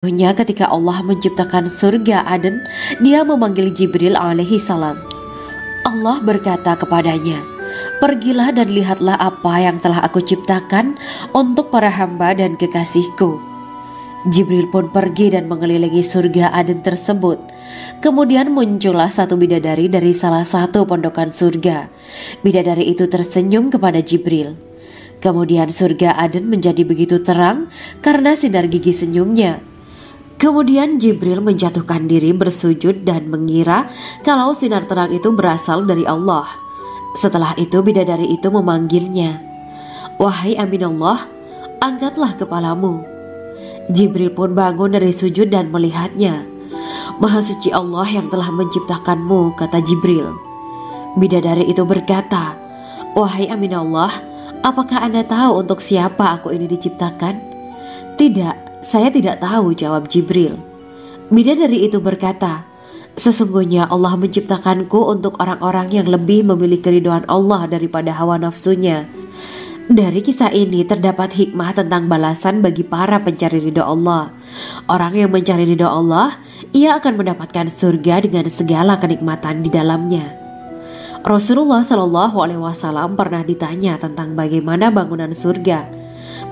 Sesungguhnya ketika Allah menciptakan surga Aden, dia memanggil Jibril alaihi salam. Allah berkata kepadanya, "Pergilah dan lihatlah apa yang telah aku ciptakan untuk para hamba dan kekasihku." Jibril pun pergi dan mengelilingi surga Aden tersebut. Kemudian muncullah satu bidadari dari salah satu pondokan surga. Bidadari itu tersenyum kepada Jibril. Kemudian surga Aden menjadi begitu terang karena sinar gigi senyumnya. Kemudian Jibril menjatuhkan diri bersujud dan mengira kalau sinar terang itu berasal dari Allah. Setelah itu bidadari itu memanggilnya, "Wahai Aminullah, angkatlah kepalamu." Jibril pun bangun dari sujud dan melihatnya. "Maha suci Allah yang telah menciptakanmu," kata Jibril. Bidadari itu berkata, "Wahai Aminullah, apakah Anda tahu untuk siapa aku ini diciptakan?" "Tidak, saya tidak tahu," jawab Jibril. Bidadari itu berkata, "Sesungguhnya Allah menciptakanku untuk orang-orang yang lebih memilih keridhaan Allah daripada hawa nafsunya." Dari kisah ini terdapat hikmah tentang balasan bagi para pencari ridho Allah. Orang yang mencari ridho Allah, ia akan mendapatkan surga dengan segala kenikmatan di dalamnya. Rasulullah Shallallahu Alaihi Wasallam pernah ditanya tentang bagaimana bangunan surga.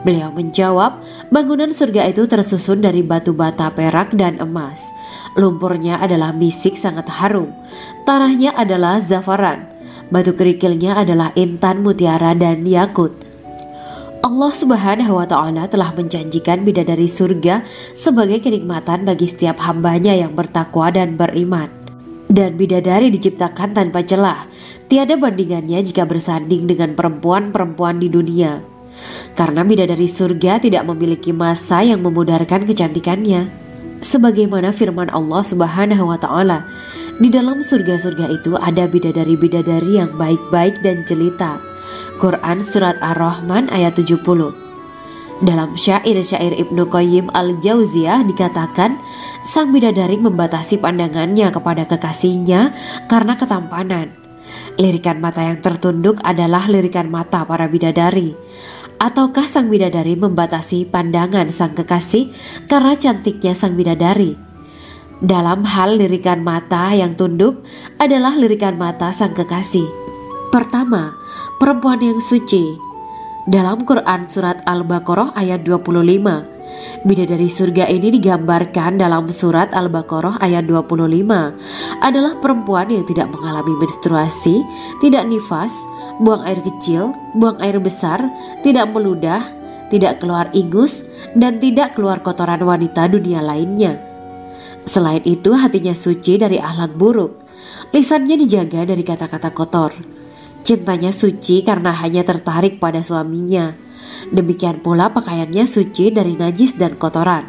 Beliau menjawab, bangunan surga itu tersusun dari batu bata, perak, dan emas. Lumpurnya adalah misik sangat harum. Tanahnya adalah zafaran. Batu kerikilnya adalah intan, mutiara, dan yakut. Allah Subhanahu wa Ta'ala telah menjanjikan bidadari surga sebagai kenikmatan bagi setiap hambanya yang bertakwa dan beriman. Dan bidadari diciptakan tanpa celah, tiada bandingannya jika bersanding dengan perempuan-perempuan di dunia. Karena bidadari surga tidak memiliki masa yang memudarkan kecantikannya. Sebagaimana firman Allah Subhanahu wa Ta'ala, di dalam surga-surga itu ada bidadari-bidadari yang baik-baik dan jelita. Quran Surat Ar-Rahman ayat 70. Dalam syair-syair Ibnu Qayyim al-Jauziyah dikatakan, sang bidadari membatasi pandangannya kepada kekasihnya karena ketampanan. Lirikan mata yang tertunduk adalah lirikan mata para bidadari. Ataukah sang bidadari membatasi pandangan sang kekasih karena cantiknya sang bidadari? Dalam hal lirikan mata yang tunduk adalah lirikan mata sang kekasih. Pertama, perempuan yang suci. Dalam Quran Surat Al-Baqarah ayat 25, bidadari surga ini digambarkan dalam Surat Al-Baqarah ayat 25 adalah perempuan yang tidak mengalami menstruasi, tidak nifas, buang air kecil, buang air besar, tidak meludah, tidak keluar ingus, dan tidak keluar kotoran wanita dunia lainnya. Selain itu hatinya suci dari akhlak buruk, lisannya dijaga dari kata-kata kotor. Cintanya suci karena hanya tertarik pada suaminya. Demikian pula pakaiannya suci dari najis dan kotoran.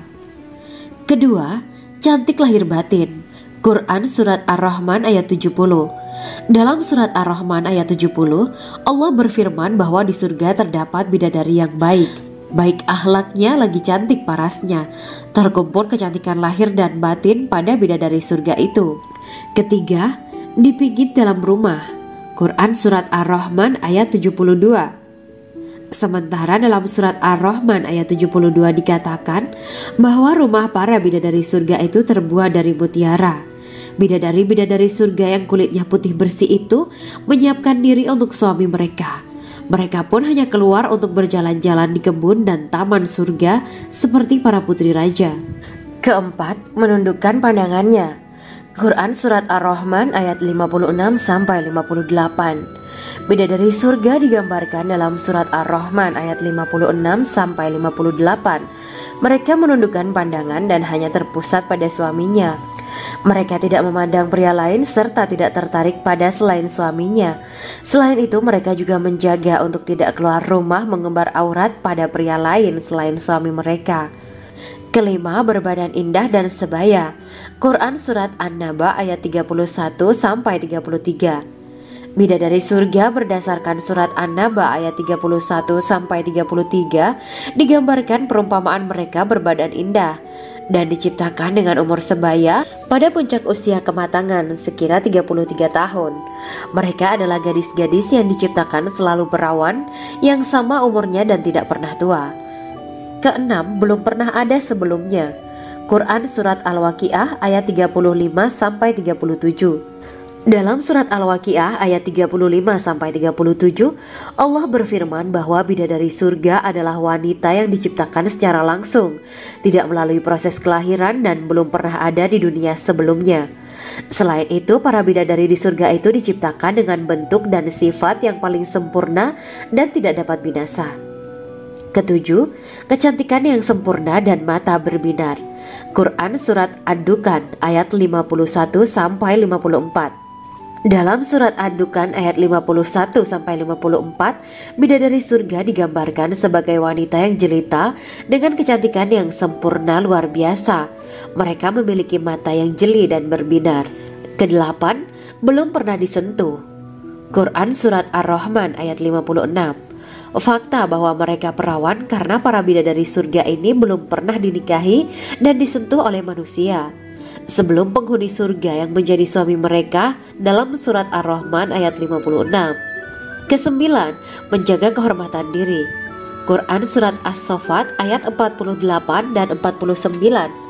Kedua, cantik lahir batin. Quran Surat Ar-Rahman ayat 70. Dalam Surat Ar-Rahman ayat 70, Allah berfirman bahwa di surga terdapat bidadari yang baik. Baik akhlaknya lagi cantik parasnya. Terkumpul kecantikan lahir dan batin pada bidadari surga itu. Ketiga, dipijit dalam rumah. Quran Surat Ar-Rahman ayat 72. Sementara dalam Surat Ar-Rahman ayat 72 dikatakan bahwa rumah para bidadari surga itu terbuat dari mutiara. Bidadari-bidadari surga yang kulitnya putih bersih itu menyiapkan diri untuk suami mereka. Mereka pun hanya keluar untuk berjalan-jalan di kebun dan taman surga seperti para putri raja. Keempat, menundukkan pandangannya. Quran Surat Ar-Rahman ayat 56-58. Bidadari surga digambarkan dalam Surat Ar-Rahman ayat 56-58. Mereka menundukkan pandangan dan hanya terpusat pada suaminya. Mereka tidak memandang pria lain serta tidak tertarik pada selain suaminya. Selain itu mereka juga menjaga untuk tidak keluar rumah mengembar aurat pada pria lain selain suami mereka. Kelima, berbadan indah dan sebaya. Quran Surat An-Naba ayat 31-33. Bidadari surga berdasarkan Surat An-Naba ayat 31-33 digambarkan perumpamaan mereka berbadan indah dan diciptakan dengan umur sebaya pada puncak usia kematangan sekira 33 tahun. Mereka adalah gadis-gadis yang diciptakan selalu perawan yang sama umurnya dan tidak pernah tua. Keenam, belum pernah ada sebelumnya. Quran Surat Al-Waqiah ayat 35-37. Dalam surat Al-Waqiah ayat 35-37, Allah berfirman bahwa bidadari surga adalah wanita yang diciptakan secara langsung, tidak melalui proses kelahiran dan belum pernah ada di dunia sebelumnya. Selain itu, para bidadari di surga itu diciptakan dengan bentuk dan sifat yang paling sempurna dan tidak dapat binasa. Ketujuh, kecantikan yang sempurna dan mata berbinar. Quran Surat Ad-Dukhan ayat 51-54. Dalam surat Ad-Dukhan ayat 51-54, bidadari surga digambarkan sebagai wanita yang jelita dengan kecantikan yang sempurna luar biasa. Mereka memiliki mata yang jeli dan berbinar. Kedelapan, belum pernah disentuh. Quran Surat Ar-Rahman ayat 56. Fakta bahwa mereka perawan karena para bidadari surga ini belum pernah dinikahi dan disentuh oleh manusia sebelum penghuni surga yang menjadi suami mereka dalam surat Ar-Rahman ayat 56. Kesembilan, menjaga kehormatan diri. Quran Surat As-Saffat ayat 48 dan 49.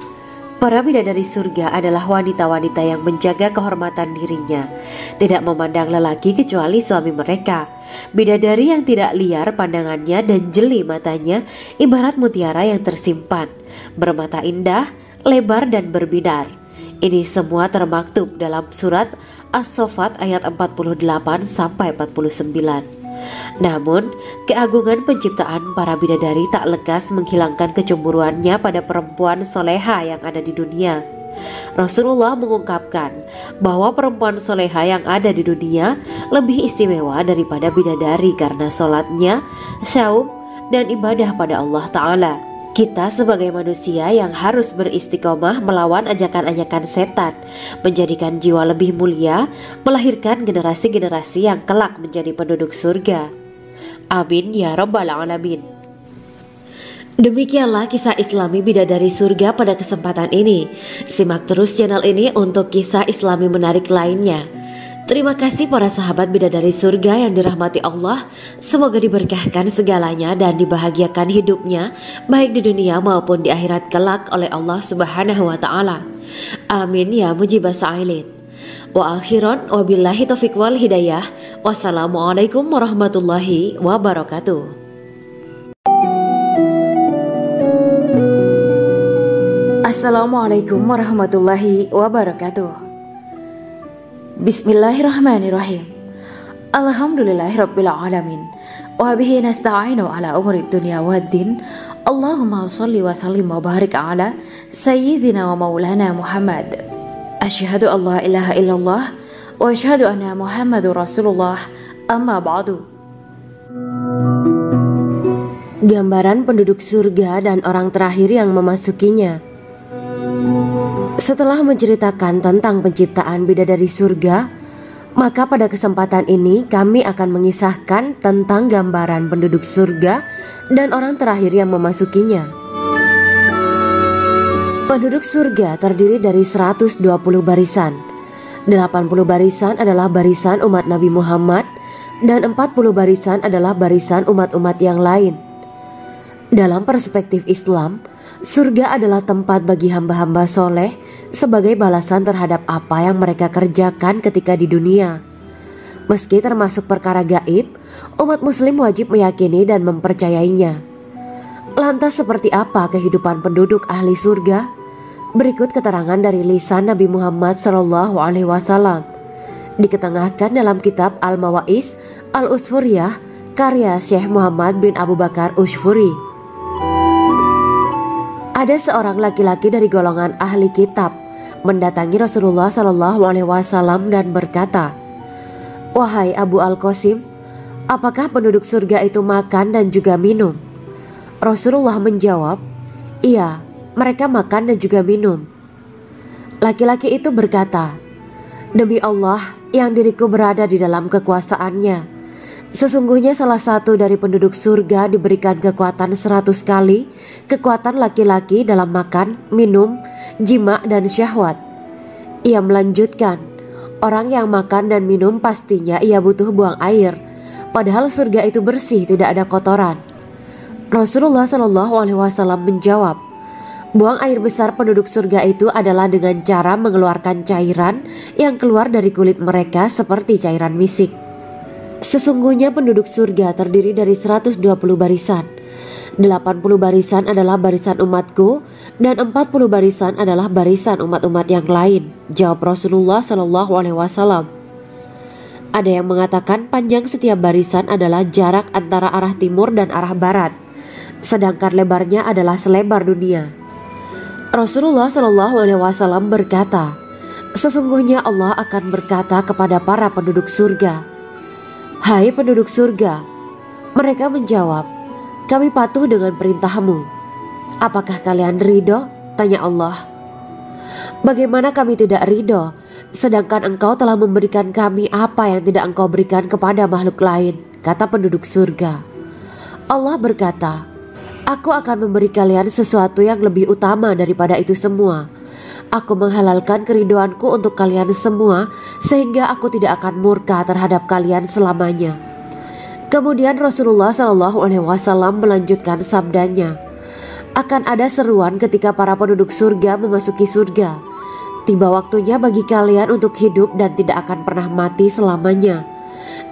Para bidadari surga adalah wanita-wanita yang menjaga kehormatan dirinya, tidak memandang lelaki kecuali suami mereka. Bidadari yang tidak liar pandangannya dan jeli matanya ibarat mutiara yang tersimpan, bermata indah, lebar dan berbinar. Ini semua termaktub dalam surat As-Saffat ayat 48-49. Namun, keagungan penciptaan para bidadari tak lekas menghilangkan kecemburuannya pada perempuan soleha yang ada di dunia. Rasulullah mengungkapkan bahwa perempuan soleha yang ada di dunia lebih istimewa daripada bidadari karena sholatnya, syaum, dan ibadah pada Allah Ta'ala. Kita sebagai manusia yang harus beristiqomah melawan ajakan-ajakan setan, menjadikan jiwa lebih mulia, melahirkan generasi-generasi yang kelak menjadi penduduk surga. Amin ya Rabbal Alamin. Demikianlah kisah Islami bidadari surga pada kesempatan ini. Simak terus channel ini untuk kisah Islami menarik lainnya. Terima kasih para sahabat bidadari surga yang dirahmati Allah. Semoga diberkahkan segalanya dan dibahagiakan hidupnya baik di dunia maupun di akhirat kelak oleh Allah Subhanahu wa Ta'ala. Amin ya mujibah sa'ilin. Wa akhiran wabillahi taufiq wal hidayah. Wassalamualaikum warahmatullahi wabarakatuh. Assalamualaikum warahmatullahi wabarakatuh. Bismillahirrahmanirrahim. Alhamdulillahirabbil alamin. Wa bihi nasta'inu ala umuri dunya waddin. Allahumma shalli wa sallim wa barik ala sayyidina wa maulana Muhammad. Asyhadu an la ilaha illallah wa asyhadu anna Muhammadur Rasulullah. Amma ba'du. Gambaran penduduk surga dan orang terakhir yang memasukinya. Setelah menceritakan tentang penciptaan bidadari surga, maka pada kesempatan ini kami akan mengisahkan tentang gambaran penduduk surga dan orang terakhir yang memasukinya. Penduduk surga terdiri dari 120 barisan. 80 barisan adalah barisan umat Nabi Muhammad dan 40 barisan adalah barisan umat-umat yang lain. Dalam perspektif Islam, surga adalah tempat bagi hamba-hamba soleh sebagai balasan terhadap apa yang mereka kerjakan ketika di dunia. Meski termasuk perkara gaib, umat muslim wajib meyakini dan mempercayainya. Lantas seperti apa kehidupan penduduk ahli surga? Berikut keterangan dari lisan Nabi Muhammad SAW, diketengahkan dalam kitab Al-Mawa'is Al-Usfuriyah karya Syekh Muhammad bin Abu Bakar Ushfuri. Ada seorang laki-laki dari golongan ahli kitab mendatangi Rasulullah SAW dan berkata, "Wahai Abu Al-Qasim, apakah penduduk surga itu makan dan juga minum?" Rasulullah menjawab, "Iya, mereka makan dan juga minum." Laki-laki itu berkata, "Demi Allah yang diriku berada di dalam kekuasaannya, sesungguhnya salah satu dari penduduk surga diberikan kekuatan 100 kali kekuatan laki-laki dalam makan, minum, jima, dan syahwat." Ia melanjutkan, "Orang yang makan dan minum pastinya ia butuh buang air, padahal surga itu bersih, tidak ada kotoran." Rasulullah SAW menjawab, Buang air besar penduduk surga itu adalah dengan cara mengeluarkan cairan yang keluar dari kulit mereka seperti cairan misik. Sesungguhnya penduduk surga terdiri dari 120 barisan. 80 barisan adalah barisan umatku dan 40 barisan adalah barisan umat-umat yang lain, jawab Rasulullah SAW. Ada yang mengatakan panjang setiap barisan adalah jarak antara arah timur dan arah barat, sedangkan lebarnya adalah selebar dunia. Rasulullah SAW berkata, sesungguhnya Allah akan berkata kepada para penduduk surga, "Hai penduduk surga." Mereka menjawab, "Kami patuh dengan perintahmu." "Apakah kalian ridho?" tanya Allah. "Bagaimana kami tidak ridho, sedangkan engkau telah memberikan kami apa yang tidak engkau berikan kepada makhluk lain," kata penduduk surga. Allah berkata, "Aku akan memberi kalian sesuatu yang lebih utama daripada itu semua. Aku menghalalkan keridoanku untuk kalian semua sehingga aku tidak akan murka terhadap kalian selamanya." Kemudian Rasulullah SAW melanjutkan sabdanya, "Akan ada seruan ketika para penduduk surga memasuki surga. Tiba waktunya bagi kalian untuk hidup dan tidak akan pernah mati selamanya,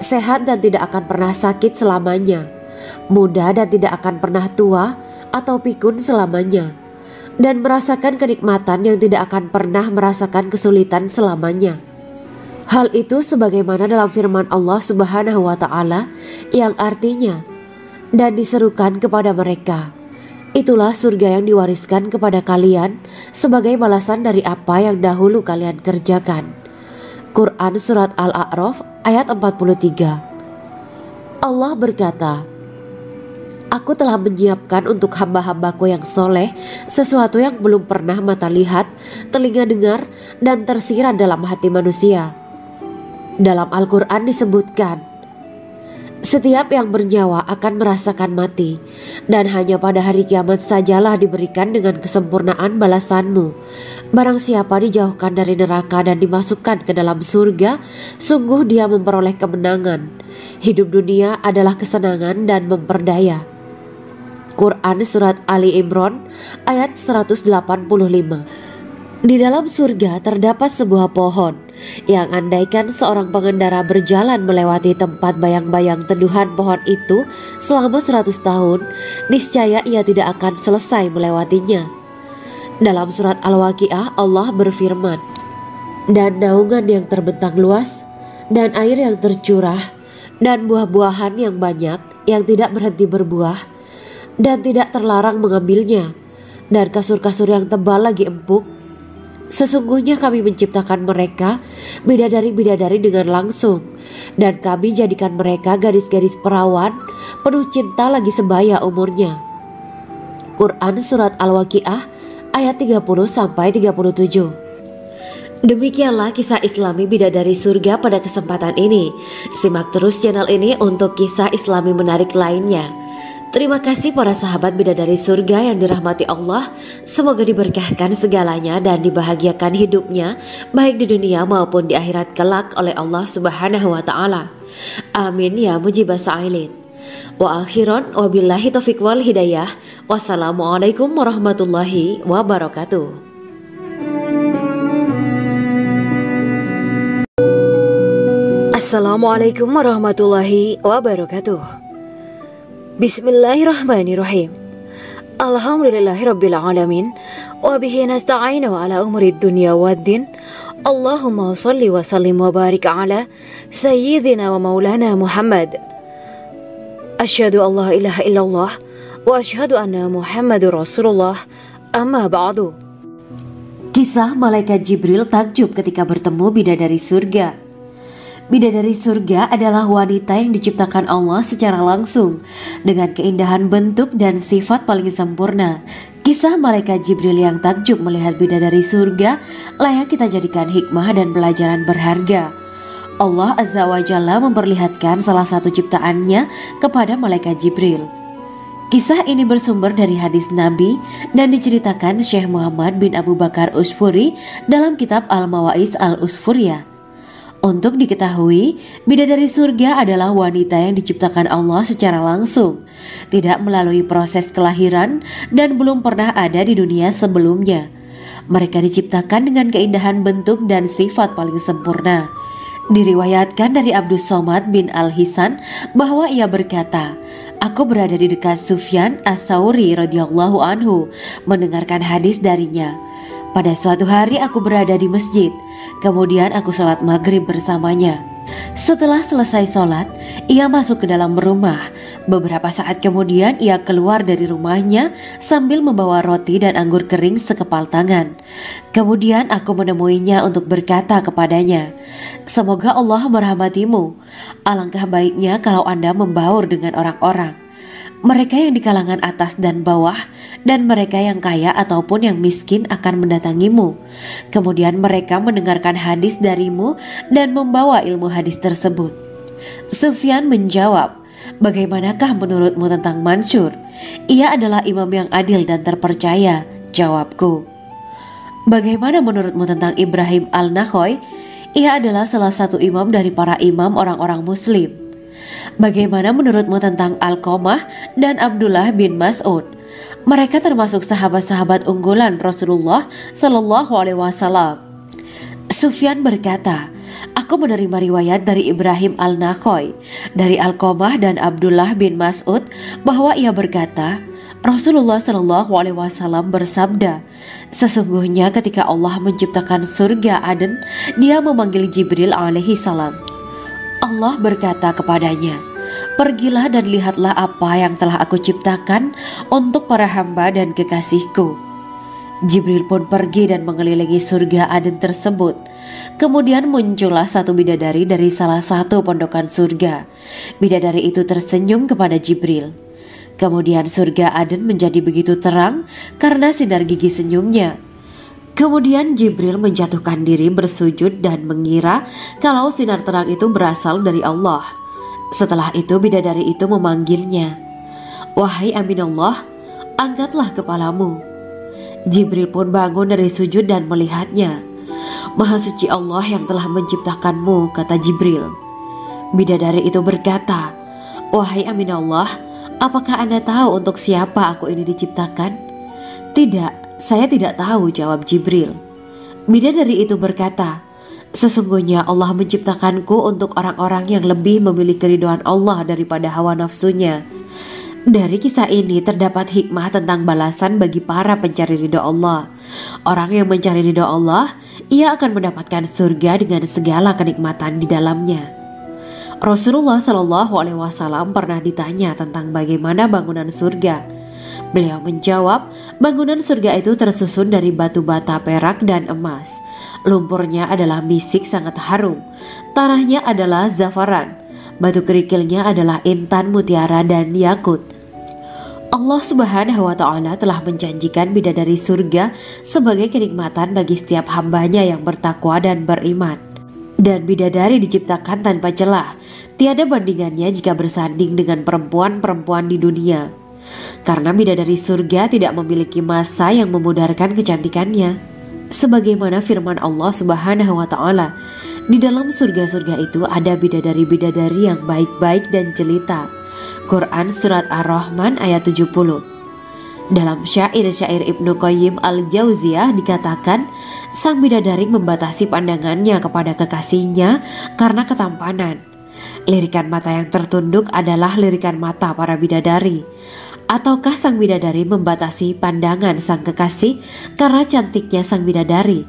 sehat dan tidak akan pernah sakit selamanya, muda dan tidak akan pernah tua atau pikun selamanya, dan merasakan kenikmatan yang tidak akan pernah merasakan kesulitan selamanya." Hal itu sebagaimana dalam firman Allah Subhanahu wa Ta'ala yang artinya, "Dan diserukan kepada mereka, itulah surga yang diwariskan kepada kalian sebagai balasan dari apa yang dahulu kalian kerjakan." Quran Surat Al-A'raf ayat 43. Allah berkata, "Aku telah menyiapkan untuk hamba-hambaku yang soleh sesuatu yang belum pernah mata lihat, telinga dengar, dan tersirat dalam hati manusia." Dalam Al-Quran disebutkan, setiap yang bernyawa akan merasakan mati, dan hanya pada hari kiamat sajalah diberikan dengan kesempurnaan balasanmu. Barang siapa dijauhkan dari neraka dan dimasukkan ke dalam surga, sungguh dia memperoleh kemenangan. Hidup dunia adalah kesenangan dan memperdaya. Quran Surat Ali Imran ayat 185. Di dalam surga terdapat sebuah pohon yang andaikan seorang pengendara berjalan melewati tempat bayang-bayang teduhan pohon itu selama 100 tahun, niscaya ia tidak akan selesai melewatinya. Dalam surat Al-Waqiah Allah berfirman, "Dan naungan yang terbentang luas, dan air yang tercurah, dan buah-buahan yang banyak yang tidak berhenti berbuah, dan tidak terlarang mengambilnya, dan kasur-kasur yang tebal lagi empuk. Sesungguhnya kami menciptakan mereka bidadari-bidadari dengan langsung, dan kami jadikan mereka gadis-gadis perawan penuh cinta lagi sebaya umurnya." Quran Surat Al-Waqiah ayat 30-37. Demikianlah kisah Islami bidadari surga pada kesempatan ini. Simak terus channel ini untuk kisah Islami menarik lainnya. Terima kasih para sahabat bidadari surga yang dirahmati Allah. Semoga diberkahkan segalanya dan dibahagiakan hidupnya baik di dunia maupun di akhirat kelak oleh Allah Subhanahu wa Ta'ala. Amin ya mujibah sa'ilin. Wa akhiran wabillahi taufiq wal hidayah. Wassalamualaikum warahmatullahi wabarakatuh. Assalamualaikum warahmatullahi wabarakatuh. Bismillahirrahmanirrahim. Alhamdulillahirabbil alamin wa bihi nasta'inu ala umuri dunya waddin. Allahumma shalli wa sallim wa barik ala sayyidina wa maulana Muhammad. Asyhadu an la ilaha illallah wa asyhadu anna Muhammadur Rasulullah. Amma ba'du. Kisah malaikat Jibril takjub ketika bertemu bidadari surga. Bidadari surga adalah wanita yang diciptakan Allah secara langsung dengan keindahan bentuk dan sifat paling sempurna. Kisah malaikat Jibril yang takjub melihat bidadari surga layak kita jadikan hikmah dan pelajaran berharga. Allah Azza wa Jalla memperlihatkan salah satu ciptaannya kepada malaikat Jibril. Kisah ini bersumber dari hadis Nabi dan diceritakan Syekh Muhammad bin Abu Bakar Usfuri dalam kitab Al-Mawaiz Al-Usfuriyah. Untuk diketahui, bidadari surga adalah wanita yang diciptakan Allah secara langsung, tidak melalui proses kelahiran dan belum pernah ada di dunia sebelumnya. Mereka diciptakan dengan keindahan bentuk dan sifat paling sempurna. Diriwayatkan dari Abdus Somad bin Al-Hisan bahwa ia berkata, "Aku berada di dekat Sufyan Ats-Tsauri radhiyallahu anhu mendengarkan hadis darinya. Pada suatu hari aku berada di masjid, kemudian aku sholat maghrib bersamanya. Setelah selesai sholat, ia masuk ke dalam rumah. Beberapa saat kemudian ia keluar dari rumahnya sambil membawa roti dan anggur kering sekepal tangan. Kemudian aku menemuinya untuk berkata kepadanya, 'Semoga Allah merahmatimu. Alangkah baiknya kalau Anda membaur dengan orang-orang. Mereka yang di kalangan atas dan bawah, dan mereka yang kaya ataupun yang miskin akan mendatangimu. Kemudian mereka mendengarkan hadis darimu dan membawa ilmu hadis tersebut.' Sufyan menjawab, 'Bagaimanakah menurutmu tentang Mansur? Ia adalah imam yang adil dan terpercaya.' Jawabku, 'Bagaimana menurutmu tentang Ibrahim Al-Nakhoy? Ia adalah salah satu imam dari para imam orang-orang muslim.' 'Bagaimana menurutmu tentang Alqamah dan Abdullah bin Mas'ud? Mereka termasuk sahabat-sahabat unggulan Rasulullah Shallallahu Alaihi Wasallam.' Sufyan berkata, 'Aku menerima riwayat dari Ibrahim Al-Nakhoy, dari Alqamah dan Abdullah bin Mas'ud bahwa ia berkata, Rasulullah Shallallahu Alaihi Wasallam bersabda, sesungguhnya ketika Allah menciptakan surga Aden, Dia memanggil Jibril alaihi salam. Allah berkata kepadanya, pergilah dan lihatlah apa yang telah aku ciptakan untuk para hamba dan kekasihku. Jibril pun pergi dan mengelilingi surga Aden tersebut. Kemudian muncullah satu bidadari dari salah satu pondokan surga. Bidadari itu tersenyum kepada Jibril. Kemudian surga Aden menjadi begitu terang karena sinar gigi senyumnya. Kemudian Jibril menjatuhkan diri bersujud dan mengira kalau sinar terang itu berasal dari Allah. Setelah itu bidadari itu memanggilnya, wahai Aminullah, angkatlah kepalamu. Jibril pun bangun dari sujud dan melihatnya. Maha suci Allah yang telah menciptakanmu, kata Jibril. Bidadari itu berkata, wahai Aminullah, apakah Anda tahu untuk siapa aku ini diciptakan? Tidak. Saya tidak tahu, jawab Jibril. Bidadari itu berkata, sesungguhnya Allah menciptakanku untuk orang-orang yang lebih memilih keridhaan Allah daripada hawa nafsunya. Dari kisah ini terdapat hikmah tentang balasan bagi para pencari ridha Allah. Orang yang mencari ridha Allah, ia akan mendapatkan surga dengan segala kenikmatan di dalamnya. Rasulullah Shallallahu Alaihi Wasallam pernah ditanya tentang bagaimana bangunan surga. Beliau menjawab, bangunan surga itu tersusun dari batu bata, perak, dan emas. Lumpurnya adalah misik sangat harum. Tanahnya adalah zafaran. Batu kerikilnya adalah intan, mutiara, dan yakut. Allah Subhanahu wa Ta'ala telah menjanjikan bidadari surga sebagai kenikmatan bagi setiap hambanya yang bertakwa dan beriman. Dan bidadari diciptakan tanpa celah. Tiada bandingannya jika bersanding dengan perempuan-perempuan di dunia. Karena bidadari surga tidak memiliki masa yang memudarkan kecantikannya. Sebagaimana firman Allah Subhanahu wa Ta'ala, di dalam surga-surga itu ada bidadari-bidadari yang baik-baik dan jelita. Quran Surat Ar-Rahman ayat 70. Dalam syair-syair Ibnu Qayyim Al-Jauziyah dikatakan, sang bidadari membatasi pandangannya kepada kekasihnya karena ketampanan. Lirikan mata yang tertunduk adalah lirikan mata para bidadari. Ataukah sang bidadari membatasi pandangan sang kekasih karena cantiknya sang bidadari?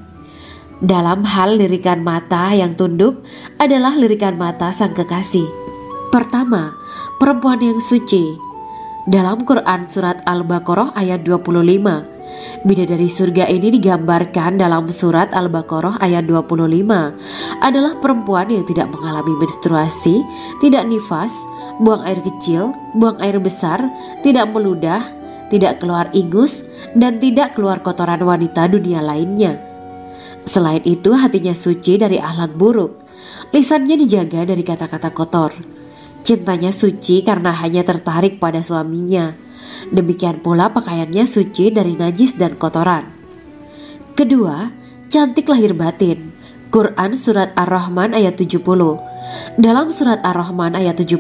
Dalam hal lirikan mata yang tunduk adalah lirikan mata sang kekasih. Pertama, perempuan yang suci. Dalam Quran Surat Al-Baqarah ayat 25, bidadari surga ini digambarkan dalam Surat Al-Baqarah ayat 25 adalah perempuan yang tidak mengalami menstruasi, tidak nifas, buang air kecil, buang air besar, tidak meludah, tidak keluar ingus, dan tidak keluar kotoran wanita dunia lainnya. Selain itu hatinya suci dari akhlak buruk, lisannya dijaga dari kata-kata kotor. Cintanya suci karena hanya tertarik pada suaminya. Demikian pula pakaiannya suci dari najis dan kotoran. Kedua, cantik lahir batin. Quran Surat Ar-Rahman ayat 70. Dalam Surat Ar-Rahman ayat 70,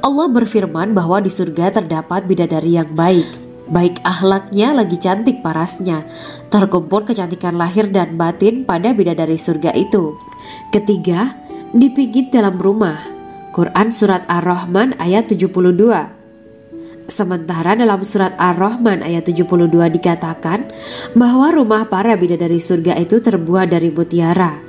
Allah berfirman bahwa di surga terdapat bidadari yang baik. Baik akhlaknya lagi cantik parasnya. Terkumpul kecantikan lahir dan batin pada bidadari surga itu. Ketiga, dipijit dalam rumah. Quran Surat Ar-Rahman ayat 72. Sementara dalam surat Ar-Rahman ayat 72 dikatakan bahwa rumah para bidadari surga itu terbuat dari mutiara.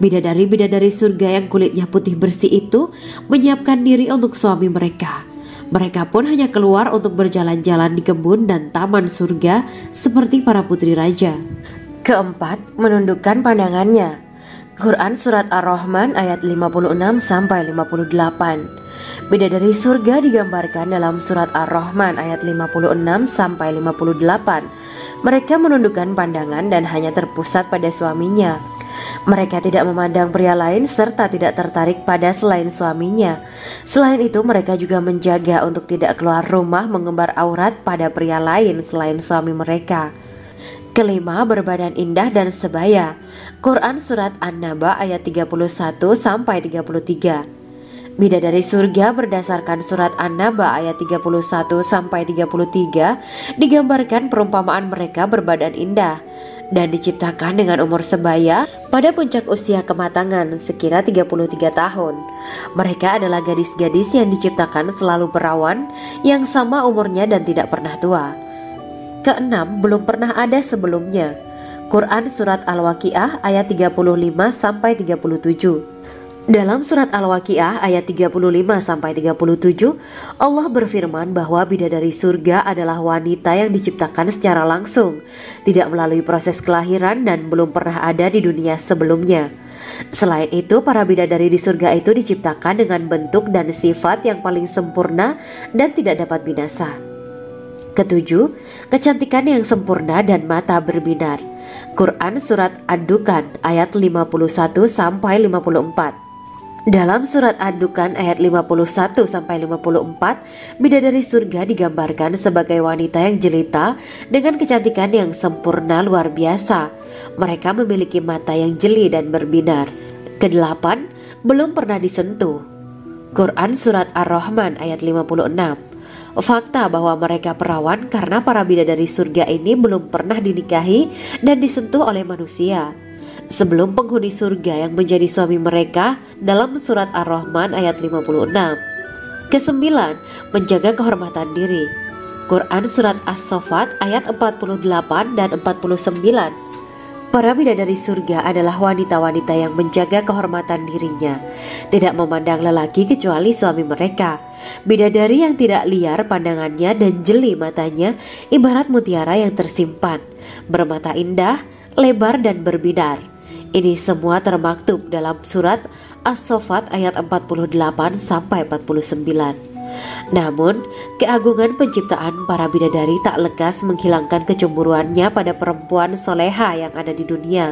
Bidadari-bidadari surga yang kulitnya putih bersih itu menyiapkan diri untuk suami mereka. Mereka pun hanya keluar untuk berjalan-jalan di kebun dan taman surga seperti para putri raja. Keempat, menundukkan pandangannya. Quran Surat Ar-Rahman ayat 56-58. Bidadari surga digambarkan dalam Surat Ar-Rahman ayat 56-58. Mereka menundukkan pandangan dan hanya terpusat pada suaminya. Mereka tidak memandang pria lain serta tidak tertarik pada selain suaminya. Selain itu mereka juga menjaga untuk tidak keluar rumah mengembar aurat pada pria lain selain suami mereka. Kelima, berbadan indah dan sebaya. Quran Surat An-Naba ayat 31-33. Bidadari surga berdasarkan surat An-Naba ayat 31-33 digambarkan perumpamaan mereka berbadan indah dan diciptakan dengan umur sebaya pada puncak usia kematangan sekira 33 tahun. Mereka adalah gadis-gadis yang diciptakan selalu perawan yang sama umurnya dan tidak pernah tua. Keenam, belum pernah ada sebelumnya. Quran Surat Al-Waqiah ayat 35-37. Dalam surat Al-Waqiah ayat 35-37, Allah berfirman bahwa bidadari surga adalah wanita yang diciptakan secara langsung, tidak melalui proses kelahiran dan belum pernah ada di dunia sebelumnya. Selain itu, para bidadari di surga itu diciptakan dengan bentuk dan sifat yang paling sempurna dan tidak dapat binasa. Ketujuh, kecantikan yang sempurna dan mata berbinar. Quran Surat Ad-Dukhan ayat 51-54. Dalam surat Ad-Dukhan ayat 51-54, bidadari surga digambarkan sebagai wanita yang jelita dengan kecantikan yang sempurna luar biasa. Mereka memiliki mata yang jeli dan berbinar. Kedelapan, belum pernah disentuh. Quran Surat Ar-Rahman ayat 56. Fakta bahwa mereka perawan karena para bidadari surga ini belum pernah dinikahi dan disentuh oleh manusia sebelum penghuni surga yang menjadi suami mereka dalam surat Ar-Rahman ayat 56. Kesembilan, menjaga kehormatan diri. Quran Surat As-Saffat ayat 48 dan 49. Para bidadari surga adalah wanita-wanita yang menjaga kehormatan dirinya, tidak memandang lelaki kecuali suami mereka. Bidadari yang tidak liar pandangannya dan jeli matanya ibarat mutiara yang tersimpan, bermata indah, lebar dan berbinar. Ini semua termaktub dalam surat As-Saffat ayat 48-49. Namun, keagungan penciptaan para bidadari tak lekas menghilangkan kecemburuannya pada perempuan soleha yang ada di dunia.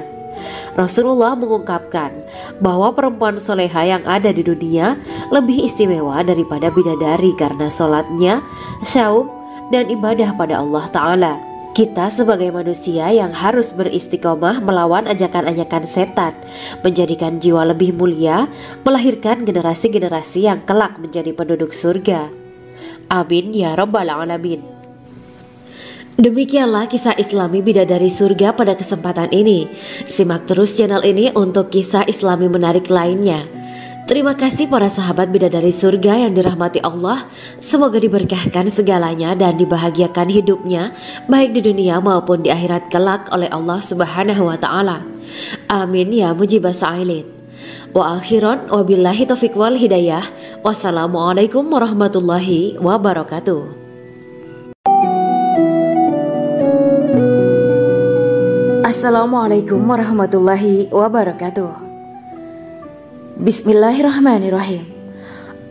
Rasulullah mengungkapkan bahwa perempuan soleha yang ada di dunia lebih istimewa daripada bidadari karena sholatnya, syaum, dan ibadah pada Allah Ta'ala. Kita sebagai manusia yang harus beristiqomah melawan ajakan-ajakan setan, menjadikan jiwa lebih mulia, melahirkan generasi-generasi yang kelak menjadi penduduk surga. Amin ya Rabbal Alamin. Demikianlah kisah Islami bidadari surga pada kesempatan ini. Simak terus channel ini untuk kisah Islami menarik lainnya. Terima kasih para sahabat bidadari surga yang dirahmati Allah. Semoga diberkahkan segalanya dan dibahagiakan hidupnya baik di dunia maupun di akhirat kelak oleh Allah Subhanahu wa Ta'ala. Amin ya mujibah sa'ilin. Wa akhiran wabillahi taufiq wal hidayah. Wassalamualaikum warahmatullahi wabarakatuh. Assalamualaikum warahmatullahi wabarakatuh. Bismillahirrahmanirrahim.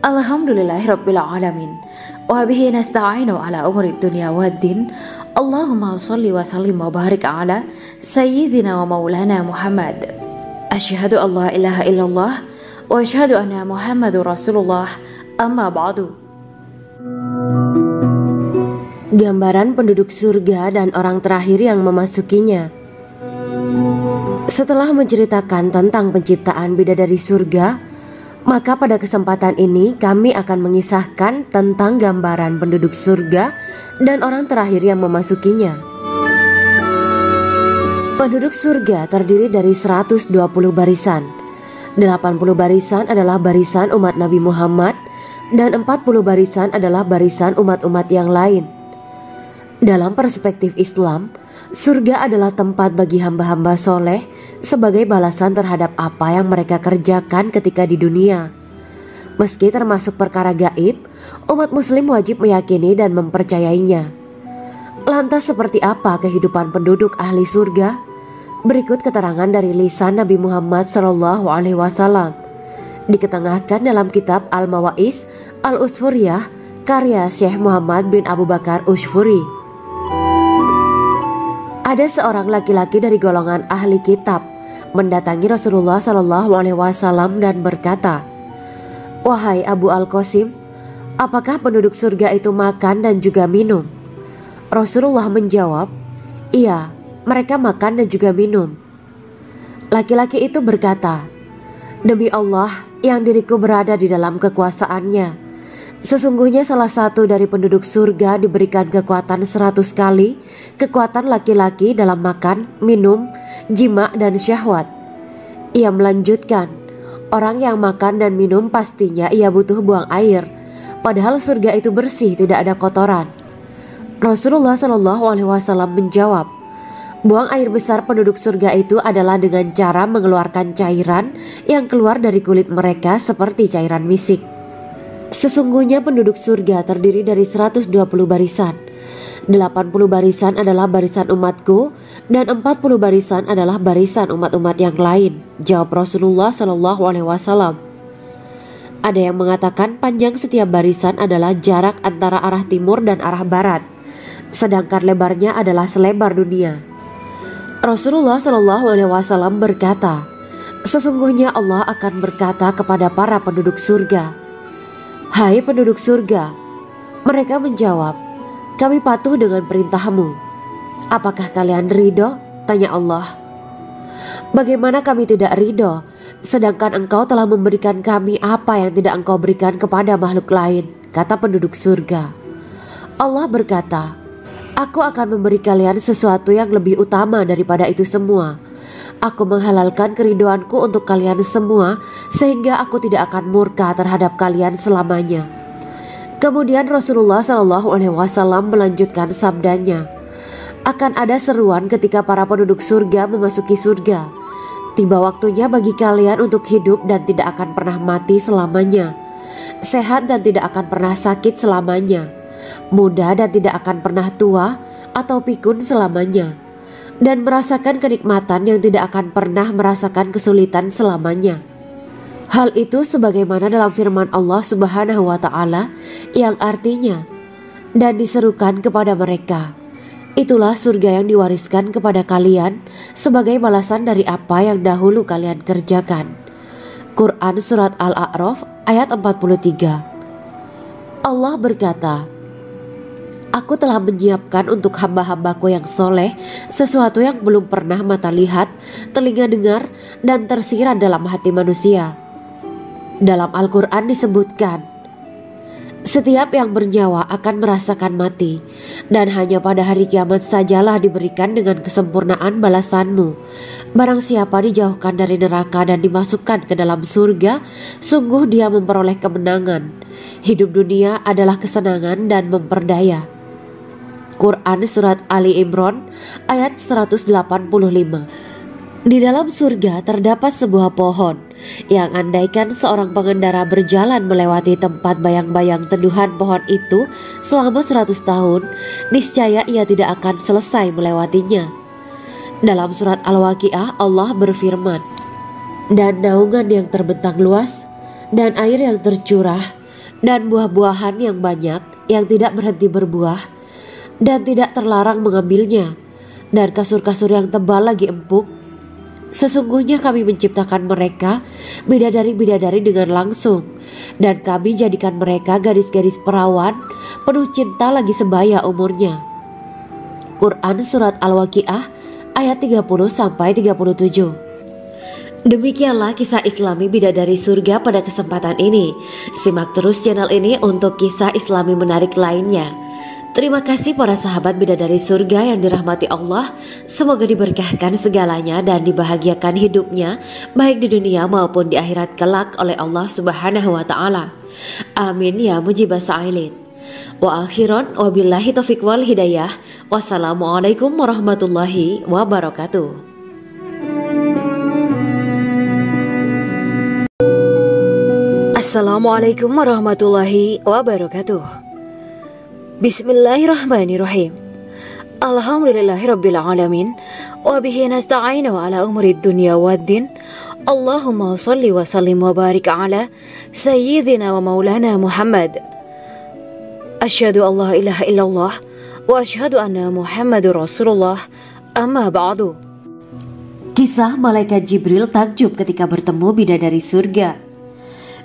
Alhamdulillahirabbil alamin. Wa bihi nasta'inu ala umuri dunya waddin. Allahumma shalli wa sallim wa barik ala sayyidina wa maulana Muhammad. Asyhadu an la ilaha illallah wa asyhadu anna Muhammadur Rasulullah. Amma ba'du. Gambaran penduduk surga dan orang terakhir yang memasukinya. Setelah menceritakan tentang penciptaan bidadari surga, maka pada kesempatan ini kami akan mengisahkan tentang gambaran penduduk surga dan orang terakhir yang memasukinya. Penduduk surga terdiri dari 120 barisan. 80 barisan adalah barisan umat Nabi Muhammad dan 40 barisan adalah barisan umat-umat yang lain. Dalam perspektif Islam, surga adalah tempat bagi hamba-hamba soleh sebagai balasan terhadap apa yang mereka kerjakan ketika di dunia. Meski termasuk perkara gaib, umat muslim wajib meyakini dan mempercayainya. Lantas seperti apa kehidupan penduduk ahli surga? Berikut keterangan dari lisan Nabi Muhammad SAW, diketengahkan dalam kitab Al-Mawa'is Al-Usfuriyah karya Syekh Muhammad bin Abu Bakar Ushfuri. Ada seorang laki-laki dari golongan ahli kitab mendatangi Rasulullah SAW dan berkata, "Wahai Abu Al-Qasim, apakah penduduk surga itu makan dan juga minum?" Rasulullah menjawab, "Iya, mereka makan dan juga minum." Laki-laki itu berkata, "Demi Allah yang diriku berada di dalam kekuasaannya, sesungguhnya salah satu dari penduduk surga diberikan kekuatan 100 kali kekuatan laki-laki dalam makan, minum, jima dan syahwat." Ia melanjutkan, "Orang yang makan dan minum pastinya ia butuh buang air, padahal surga itu bersih, tidak ada kotoran." Rasulullah SAW menjawab, "Buang air besar penduduk surga itu adalah dengan cara mengeluarkan cairan yang keluar dari kulit mereka seperti cairan misik." Sesungguhnya penduduk surga terdiri dari 120 barisan. 80 barisan adalah barisan umatku dan 40 barisan adalah barisan umat-umat yang lain, jawab Rasulullah SAW. Ada yang mengatakan panjang setiap barisan adalah jarak antara arah timur dan arah barat, sedangkan lebarnya adalah selebar dunia. Rasulullah SAW berkata, "Sesungguhnya Allah akan berkata kepada para penduduk surga, 'Hai penduduk surga,' mereka menjawab, 'Kami patuh dengan perintahmu.' 'Apakah kalian ridho?' tanya Allah. 'Bagaimana kami tidak ridho, sedangkan engkau telah memberikan kami apa yang tidak engkau berikan kepada makhluk lain,' kata penduduk surga. Allah berkata, 'Aku akan memberi kalian sesuatu yang lebih utama daripada itu semua. Aku menghalalkan keridoanku untuk kalian semua sehingga aku tidak akan murka terhadap kalian selamanya.'" Kemudian Rasulullah SAW melanjutkan sabdanya, "Akan ada seruan ketika para penduduk surga memasuki surga. Tiba waktunya bagi kalian untuk hidup dan tidak akan pernah mati selamanya, sehat dan tidak akan pernah sakit selamanya, muda dan tidak akan pernah tua atau pikun selamanya, dan merasakan kenikmatan yang tidak akan pernah merasakan kesulitan selamanya." Hal itu sebagaimana dalam firman Allah Subhanahu wa Ta'ala yang artinya, "Dan diserukan kepada mereka, itulah surga yang diwariskan kepada kalian sebagai balasan dari apa yang dahulu kalian kerjakan." Quran Surat Al-A'raf ayat 43. Allah berkata, "Aku telah menyiapkan untuk hamba-hambaku yang soleh sesuatu yang belum pernah mata lihat, telinga dengar, dan tersirat dalam hati manusia." Dalam Al-Quran disebutkan, "Setiap yang bernyawa akan merasakan mati, dan hanya pada hari kiamat sajalah diberikan dengan kesempurnaan balasanmu. Barang siapa dijauhkan dari neraka dan dimasukkan ke dalam surga, sungguh dia memperoleh kemenangan. Hidup dunia adalah kesenangan dan memperdaya." Quran Surat Ali Imran ayat 185. Di dalam surga terdapat sebuah pohon yang andaikan seorang pengendara berjalan melewati tempat bayang-bayang teduhan pohon itu selama 100 tahun, niscaya ia tidak akan selesai melewatinya. Dalam surat Al-Waqiah Allah berfirman, "Dan naungan yang terbentang luas, dan air yang tercurah, dan buah-buahan yang banyak yang tidak berhenti berbuah, dan tidak terlarang mengambilnya, dan kasur-kasur yang tebal lagi empuk. Sesungguhnya kami menciptakan mereka bidadari-bidadari dengan langsung, dan kami jadikan mereka gadis-gadis perawan penuh cinta lagi sebaya umurnya." Quran Surat Al-Waqiah ayat 30-37. Demikianlah kisah Islami Bidadari Surga pada kesempatan ini. Simak terus channel ini untuk kisah Islami menarik lainnya. Terima kasih para sahabat Bidadari Surga yang dirahmati Allah. Semoga diberkahkan segalanya dan dibahagiakan hidupnya, baik di dunia maupun di akhirat kelak oleh Allah Subhanahu wa Ta'ala. Amin ya mujibah sa'ilin. Wa akhiran wabillahi taufiq wal hidayah. Wassalamualaikum warahmatullahi wabarakatuh. Assalamualaikum warahmatullahi wabarakatuh. Bismillahirrahmanirrahim. Alhamdulillahirabbil alamin wa bihi nasta'inu ala umuri dunya waddin. Allahumma shalli wa sallim wa barik ala sayyidina wa maulana Muhammad. Asyhadu an la ilaha illallah wa asyhadu anna Muhammadur Rasulullah. Amma ba'du. Kisah malaikat Jibril takjub ketika bertemu bidadari surga.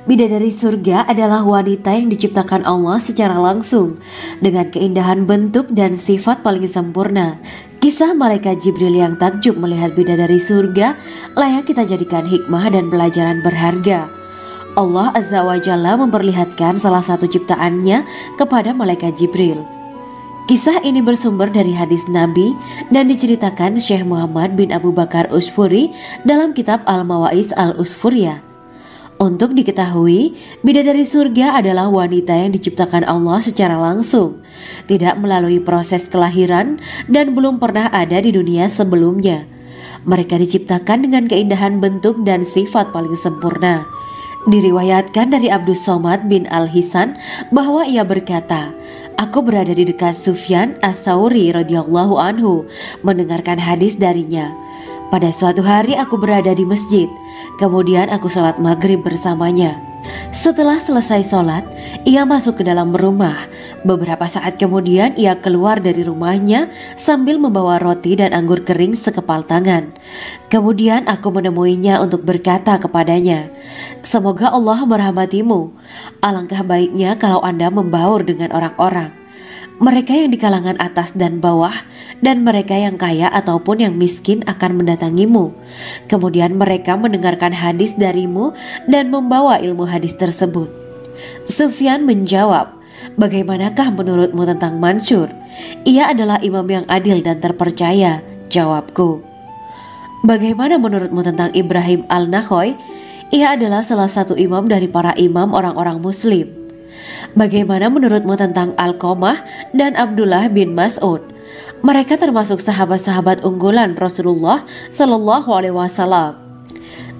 Bidadari surga adalah wanita yang diciptakan Allah secara langsung dengan keindahan bentuk dan sifat paling sempurna. Kisah malaikat Jibril yang takjub melihat bidadari surga layak kita jadikan hikmah dan pelajaran berharga. Allah Azza wa Jalla memperlihatkan salah satu ciptaannya kepada malaikat Jibril. Kisah ini bersumber dari hadis Nabi dan diceritakan Syekh Muhammad bin Abu Bakar Usfuri dalam kitab Al-Mawaiz Al-Usfuriyah. Untuk diketahui, bidadari surga adalah wanita yang diciptakan Allah secara langsung, tidak melalui proses kelahiran dan belum pernah ada di dunia sebelumnya. Mereka diciptakan dengan keindahan bentuk dan sifat paling sempurna. Diriwayatkan dari Abdus Somad bin Al-Hisan bahwa ia berkata, "Aku berada di dekat Sufyan Ats-Tsauri radhiyallahu anhu mendengarkan hadis darinya. Pada suatu hari aku berada di masjid, kemudian aku sholat maghrib bersamanya. Setelah selesai sholat, ia masuk ke dalam rumah. Beberapa saat kemudian ia keluar dari rumahnya sambil membawa roti dan anggur kering sekepal tangan. Kemudian aku menemuinya untuk berkata kepadanya, 'Semoga Allah merahmatimu. Alangkah baiknya kalau Anda membaur dengan orang-orang. Mereka yang di kalangan atas dan bawah, dan mereka yang kaya ataupun yang miskin akan mendatangimu. Kemudian mereka mendengarkan hadis darimu dan membawa ilmu hadis tersebut.' Sufyan menjawab, 'Bagaimanakah menurutmu tentang Mansur? Ia adalah imam yang adil dan terpercaya.' Jawabku, 'Bagaimana menurutmu tentang Ibrahim Al-Nakhoy? Ia adalah salah satu imam dari para imam orang-orang muslim.' Bagaimana menurutmu tentang Alqamah dan Abdullah bin Mas'ud? Mereka termasuk sahabat-sahabat unggulan Rasulullah Sallallahu Alaihi Wasallam.'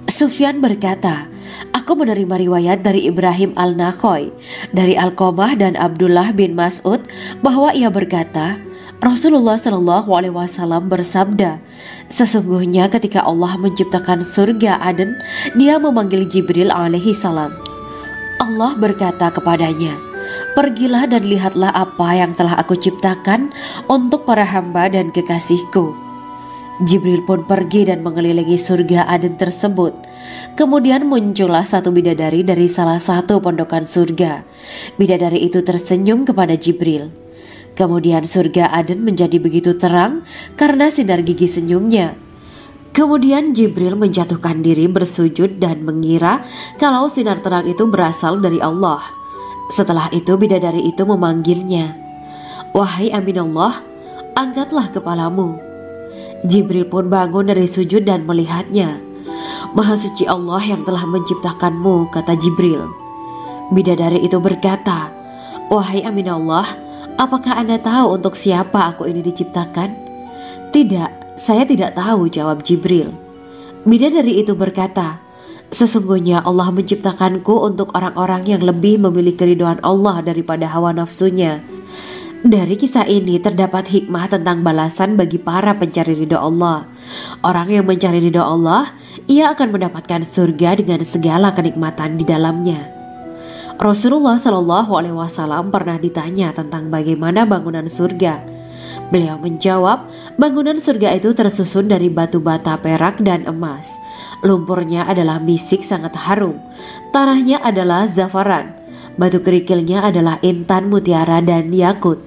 Sufyan berkata, 'Aku menerima riwayat dari Ibrahim Al-Nakhoy, dari Alqamah dan Abdullah bin Mas'ud bahwa ia berkata, Rasulullah Sallallahu Alaihi Wasallam bersabda, sesungguhnya ketika Allah menciptakan surga Aden, Dia memanggil Jibril alaihi salam. Allah berkata kepadanya, pergilah dan lihatlah apa yang telah aku ciptakan untuk para hamba dan kekasihku. Jibril pun pergi dan mengelilingi surga Aden tersebut. Kemudian muncullah satu bidadari dari salah satu pondokan surga. Bidadari itu tersenyum kepada Jibril. Kemudian surga Aden menjadi begitu terang karena sinar gigi senyumnya. Kemudian Jibril menjatuhkan diri bersujud dan mengira kalau sinar terang itu berasal dari Allah. Setelah itu bidadari itu memanggilnya, wahai Aminullah, angkatlah kepalamu. Jibril pun bangun dari sujud dan melihatnya. Maha suci Allah yang telah menciptakanmu, kata Jibril. Bidadari itu berkata, wahai Aminullah, apakah Anda tahu untuk siapa aku ini diciptakan? Tidak. Saya tidak tahu, jawab Jibril. Bidadari itu berkata, sesungguhnya Allah menciptakanku untuk orang-orang yang lebih memilih keridhaan Allah daripada hawa nafsunya. Dari kisah ini terdapat hikmah tentang balasan bagi para pencari ridha Allah. Orang yang mencari ridha Allah, ia akan mendapatkan surga dengan segala kenikmatan di dalamnya. Rasulullah Shallallahu Alaihi Wasallam pernah ditanya tentang bagaimana bangunan surga. Beliau menjawab, bangunan surga itu tersusun dari batu bata perak dan emas. Lumpurnya adalah misik sangat harum. Tanahnya adalah zafaran. Batu kerikilnya adalah intan, mutiara, dan yakut.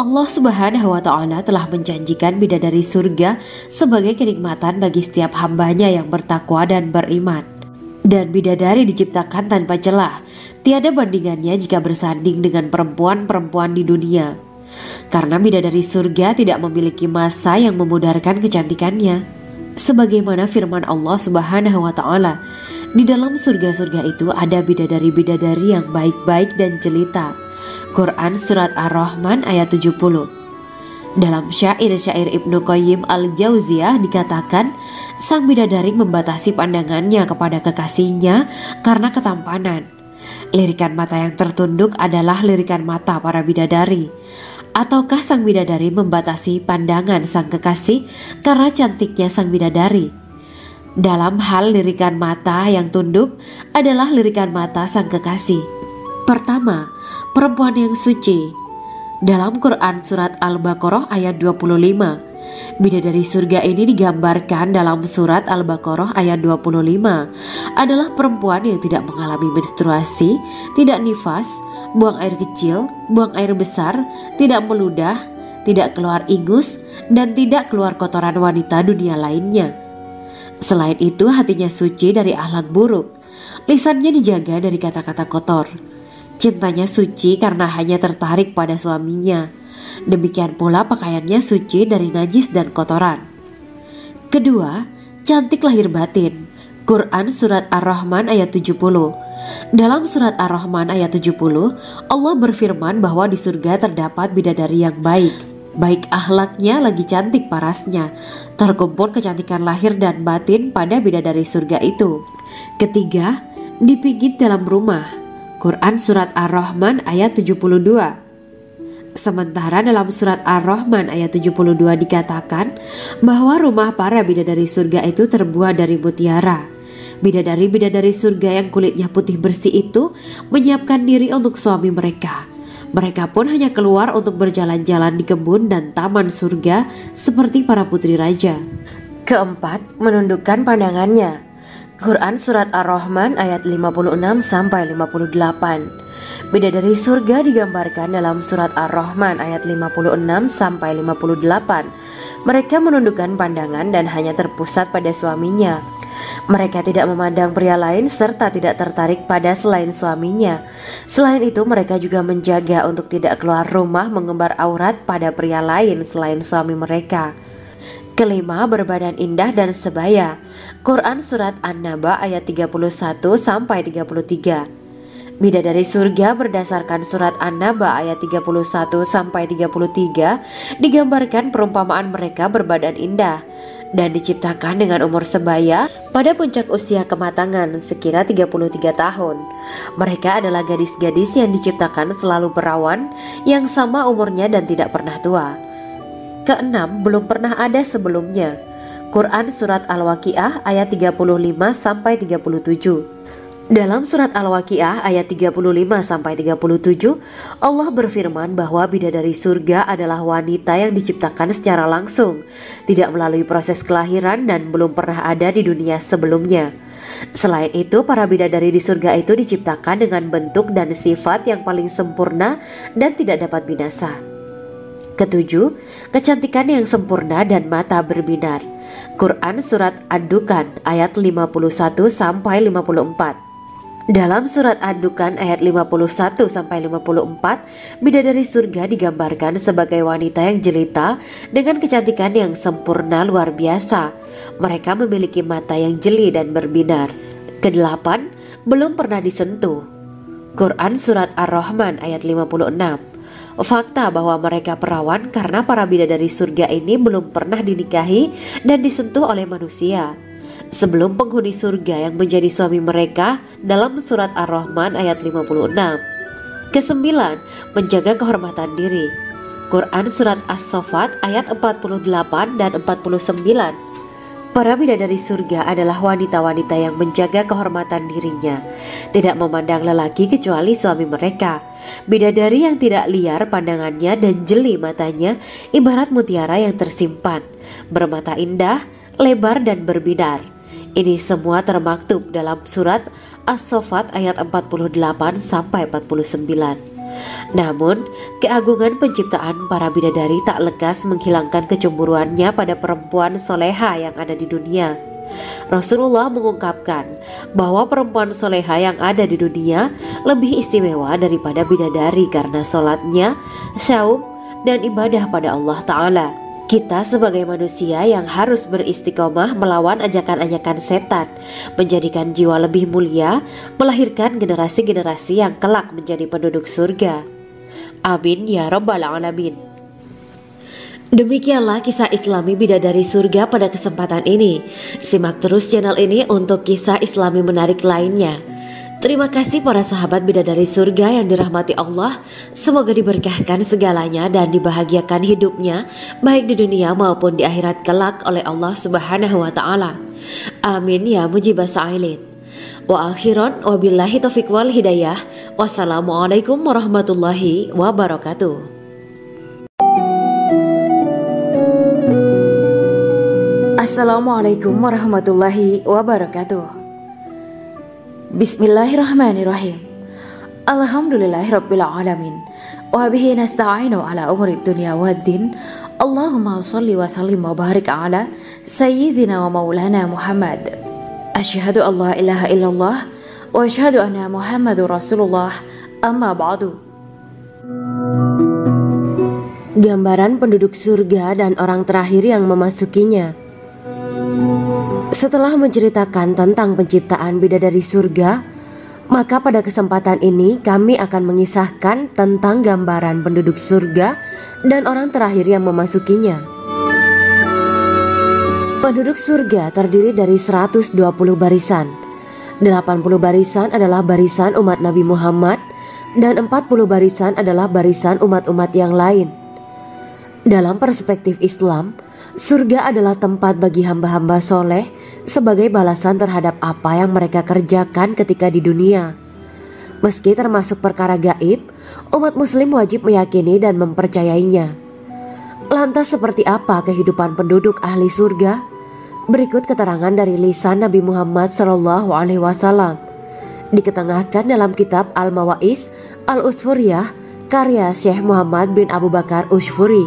Allah Subhanahu wa Ta'ala telah menjanjikan bidadari surga sebagai kenikmatan bagi setiap hambanya yang bertakwa dan beriman. Dan bidadari diciptakan tanpa celah, tiada bandingannya jika bersanding dengan perempuan-perempuan di dunia. Karena bidadari surga tidak memiliki masa yang memudarkan kecantikannya. Sebagaimana firman Allah Subhanahu wa Ta'ala, di dalam surga-surga itu ada bidadari-bidadari yang baik-baik dan jelita. Quran Surat Ar-Rahman ayat 70. Dalam syair-syair Ibnu Qayyim al-Jauziyah dikatakan, sang bidadari membatasi pandangannya kepada kekasihnya karena ketampanan. Lirikan mata yang tertunduk adalah lirikan mata para bidadari. Ataukah sang bidadari membatasi pandangan sang kekasih karena cantiknya sang bidadari? Dalam hal lirikan mata yang tunduk adalah lirikan mata sang kekasih. Pertama, perempuan yang suci. Dalam Quran Surat Al-Baqarah ayat 25, bidadari surga ini digambarkan dalam Surat Al-Baqarah ayat 25 adalah perempuan yang tidak mengalami menstruasi, tidak nifas, buang air kecil, buang air besar, tidak meludah, tidak keluar ingus, dan tidak keluar kotoran wanita dunia lainnya. Selain itu, hatinya suci dari akhlak buruk, lisannya dijaga dari kata-kata kotor. Cintanya suci karena hanya tertarik pada suaminya. Demikian pula pakaiannya suci dari najis dan kotoran. Kedua, cantik lahir batin. Quran Surat Ar-Rahman ayat 70. Dalam Surat Ar-Rahman ayat 70, Allah berfirman bahwa di surga terdapat bidadari yang baik. Baik akhlaknya lagi cantik parasnya. Terkumpul kecantikan lahir dan batin pada bidadari surga itu. Ketiga, dipijit dalam rumah. Quran Surat Ar-Rahman ayat 72. Sementara dalam Surat Ar-Rahman ayat 72 dikatakan bahwa rumah para bidadari surga itu terbuat dari mutiara. Bidadari-bidadari surga yang kulitnya putih bersih itu menyiapkan diri untuk suami mereka. Mereka pun hanya keluar untuk berjalan-jalan di kebun dan taman surga seperti para putri raja. Keempat, menundukkan pandangannya. Quran Surat Ar-Rahman ayat 56-58. Bidadari surga digambarkan dalam Surat Ar-Rahman ayat 56-58. Mereka menundukkan pandangan dan hanya terpusat pada suaminya. Mereka tidak memandang pria lain serta tidak tertarik pada selain suaminya. Selain itu, mereka juga menjaga untuk tidak keluar rumah mengembar aurat pada pria lain selain suami mereka. Kelima, berbadan indah dan sebaya. Quran Surat An-Naba ayat 31-33. Bidadari surga berdasarkan Surat An-Naba ayat 31-33 digambarkan perumpamaan mereka berbadan indah dan diciptakan dengan umur sebaya pada puncak usia kematangan sekira 33 tahun. Mereka adalah gadis-gadis yang diciptakan selalu perawan yang sama umurnya dan tidak pernah tua. Keenam, belum pernah ada sebelumnya. Quran Surat Al-Waqiah ayat 35-37. Dalam Surat Al-Waqiah ayat 35-37, Allah berfirman bahwa bidadari surga adalah wanita yang diciptakan secara langsung, tidak melalui proses kelahiran dan belum pernah ada di dunia sebelumnya. Selain itu, para bidadari di surga itu diciptakan dengan bentuk dan sifat yang paling sempurna dan tidak dapat binasa. Ketujuh, kecantikan yang sempurna dan mata berbinar. Quran Surat Ad-Dukhan ayat 51-54. Dalam Surat Ad-Dukhan ayat 51-54, bidadari surga digambarkan sebagai wanita yang jelita dengan kecantikan yang sempurna luar biasa. Mereka memiliki mata yang jeli dan berbinar. Kedelapan, belum pernah disentuh. Quran Surat Ar-Rahman ayat 56. Fakta bahwa mereka perawan karena para bidadari surga ini belum pernah dinikahi dan disentuh oleh manusia sebelum penghuni surga yang menjadi suami mereka dalam Surat Ar-Rahman ayat 56. Kesembilan, menjaga kehormatan diri. Quran Surat As-Saffat ayat 48 dan 49. Para bidadari surga adalah wanita-wanita yang menjaga kehormatan dirinya, tidak memandang lelaki kecuali suami mereka. Bidadari yang tidak liar pandangannya dan jeli matanya ibarat mutiara yang tersimpan, bermata indah, lebar dan berbinar. Ini semua termaktub dalam Surat As-Saffat ayat 48-49. Namun, keagungan penciptaan para bidadari tak lekas menghilangkan kecemburuannya pada perempuan soleha yang ada di dunia. Rasulullah mengungkapkan bahwa perempuan soleha yang ada di dunia lebih istimewa daripada bidadari karena sholatnya, saum, dan ibadah pada Allah Ta'ala. Kita sebagai manusia yang harus beristiqomah melawan ajakan-ajakan setan, menjadikan jiwa lebih mulia, melahirkan generasi-generasi yang kelak menjadi penduduk surga. Amin ya Rabbal Alamin. Demikianlah kisah Islami bidadari surga pada kesempatan ini. Simak terus channel ini untuk kisah Islami menarik lainnya. Terima kasih para sahabat bidadari surga yang dirahmati Allah. Semoga diberkahkan segalanya dan dibahagiakan hidupnya, baik di dunia maupun di akhirat kelak oleh Allah Subhanahu wa Ta'ala. Amin ya mujibah sa'ilin. Wa akhiran wabillahi taufiq wal hidayah. Wassalamualaikum warahmatullahi wabarakatuh. Assalamualaikum warahmatullahi wabarakatuh. Bismillahirrahmanirrahim. Alhamdulillahirabbil alamin. Wa bihi nasta'inu ala umuri dunya waddin. Allahumma shalli wa sallim wa barik ala sayyidina wa maulana Muhammad. Asyhadu an la ilaha illallah wa asyhadu anna Muhammadur Rasulullah. Amma ba'du. Gambaran penduduk surga dan orang terakhir yang memasukinya. Setelah menceritakan tentang penciptaan bidadari surga, maka pada kesempatan ini kami akan mengisahkan tentang gambaran penduduk surga dan orang terakhir yang memasukinya. Penduduk surga terdiri dari 120 barisan. 80 barisan adalah barisan umat Nabi Muhammad dan 40 barisan adalah barisan umat-umat yang lain. Dalam perspektif Islam, surga adalah tempat bagi hamba-hamba soleh sebagai balasan terhadap apa yang mereka kerjakan ketika di dunia. Meski termasuk perkara gaib, umat muslim wajib meyakini dan mempercayainya. Lantas seperti apa kehidupan penduduk ahli surga? Berikut keterangan dari lisan Nabi Muhammad SAW, diketengahkan dalam kitab Al-Mawa'is Al-Usfuriyah karya Syekh Muhammad bin Abu Bakar Usfuri.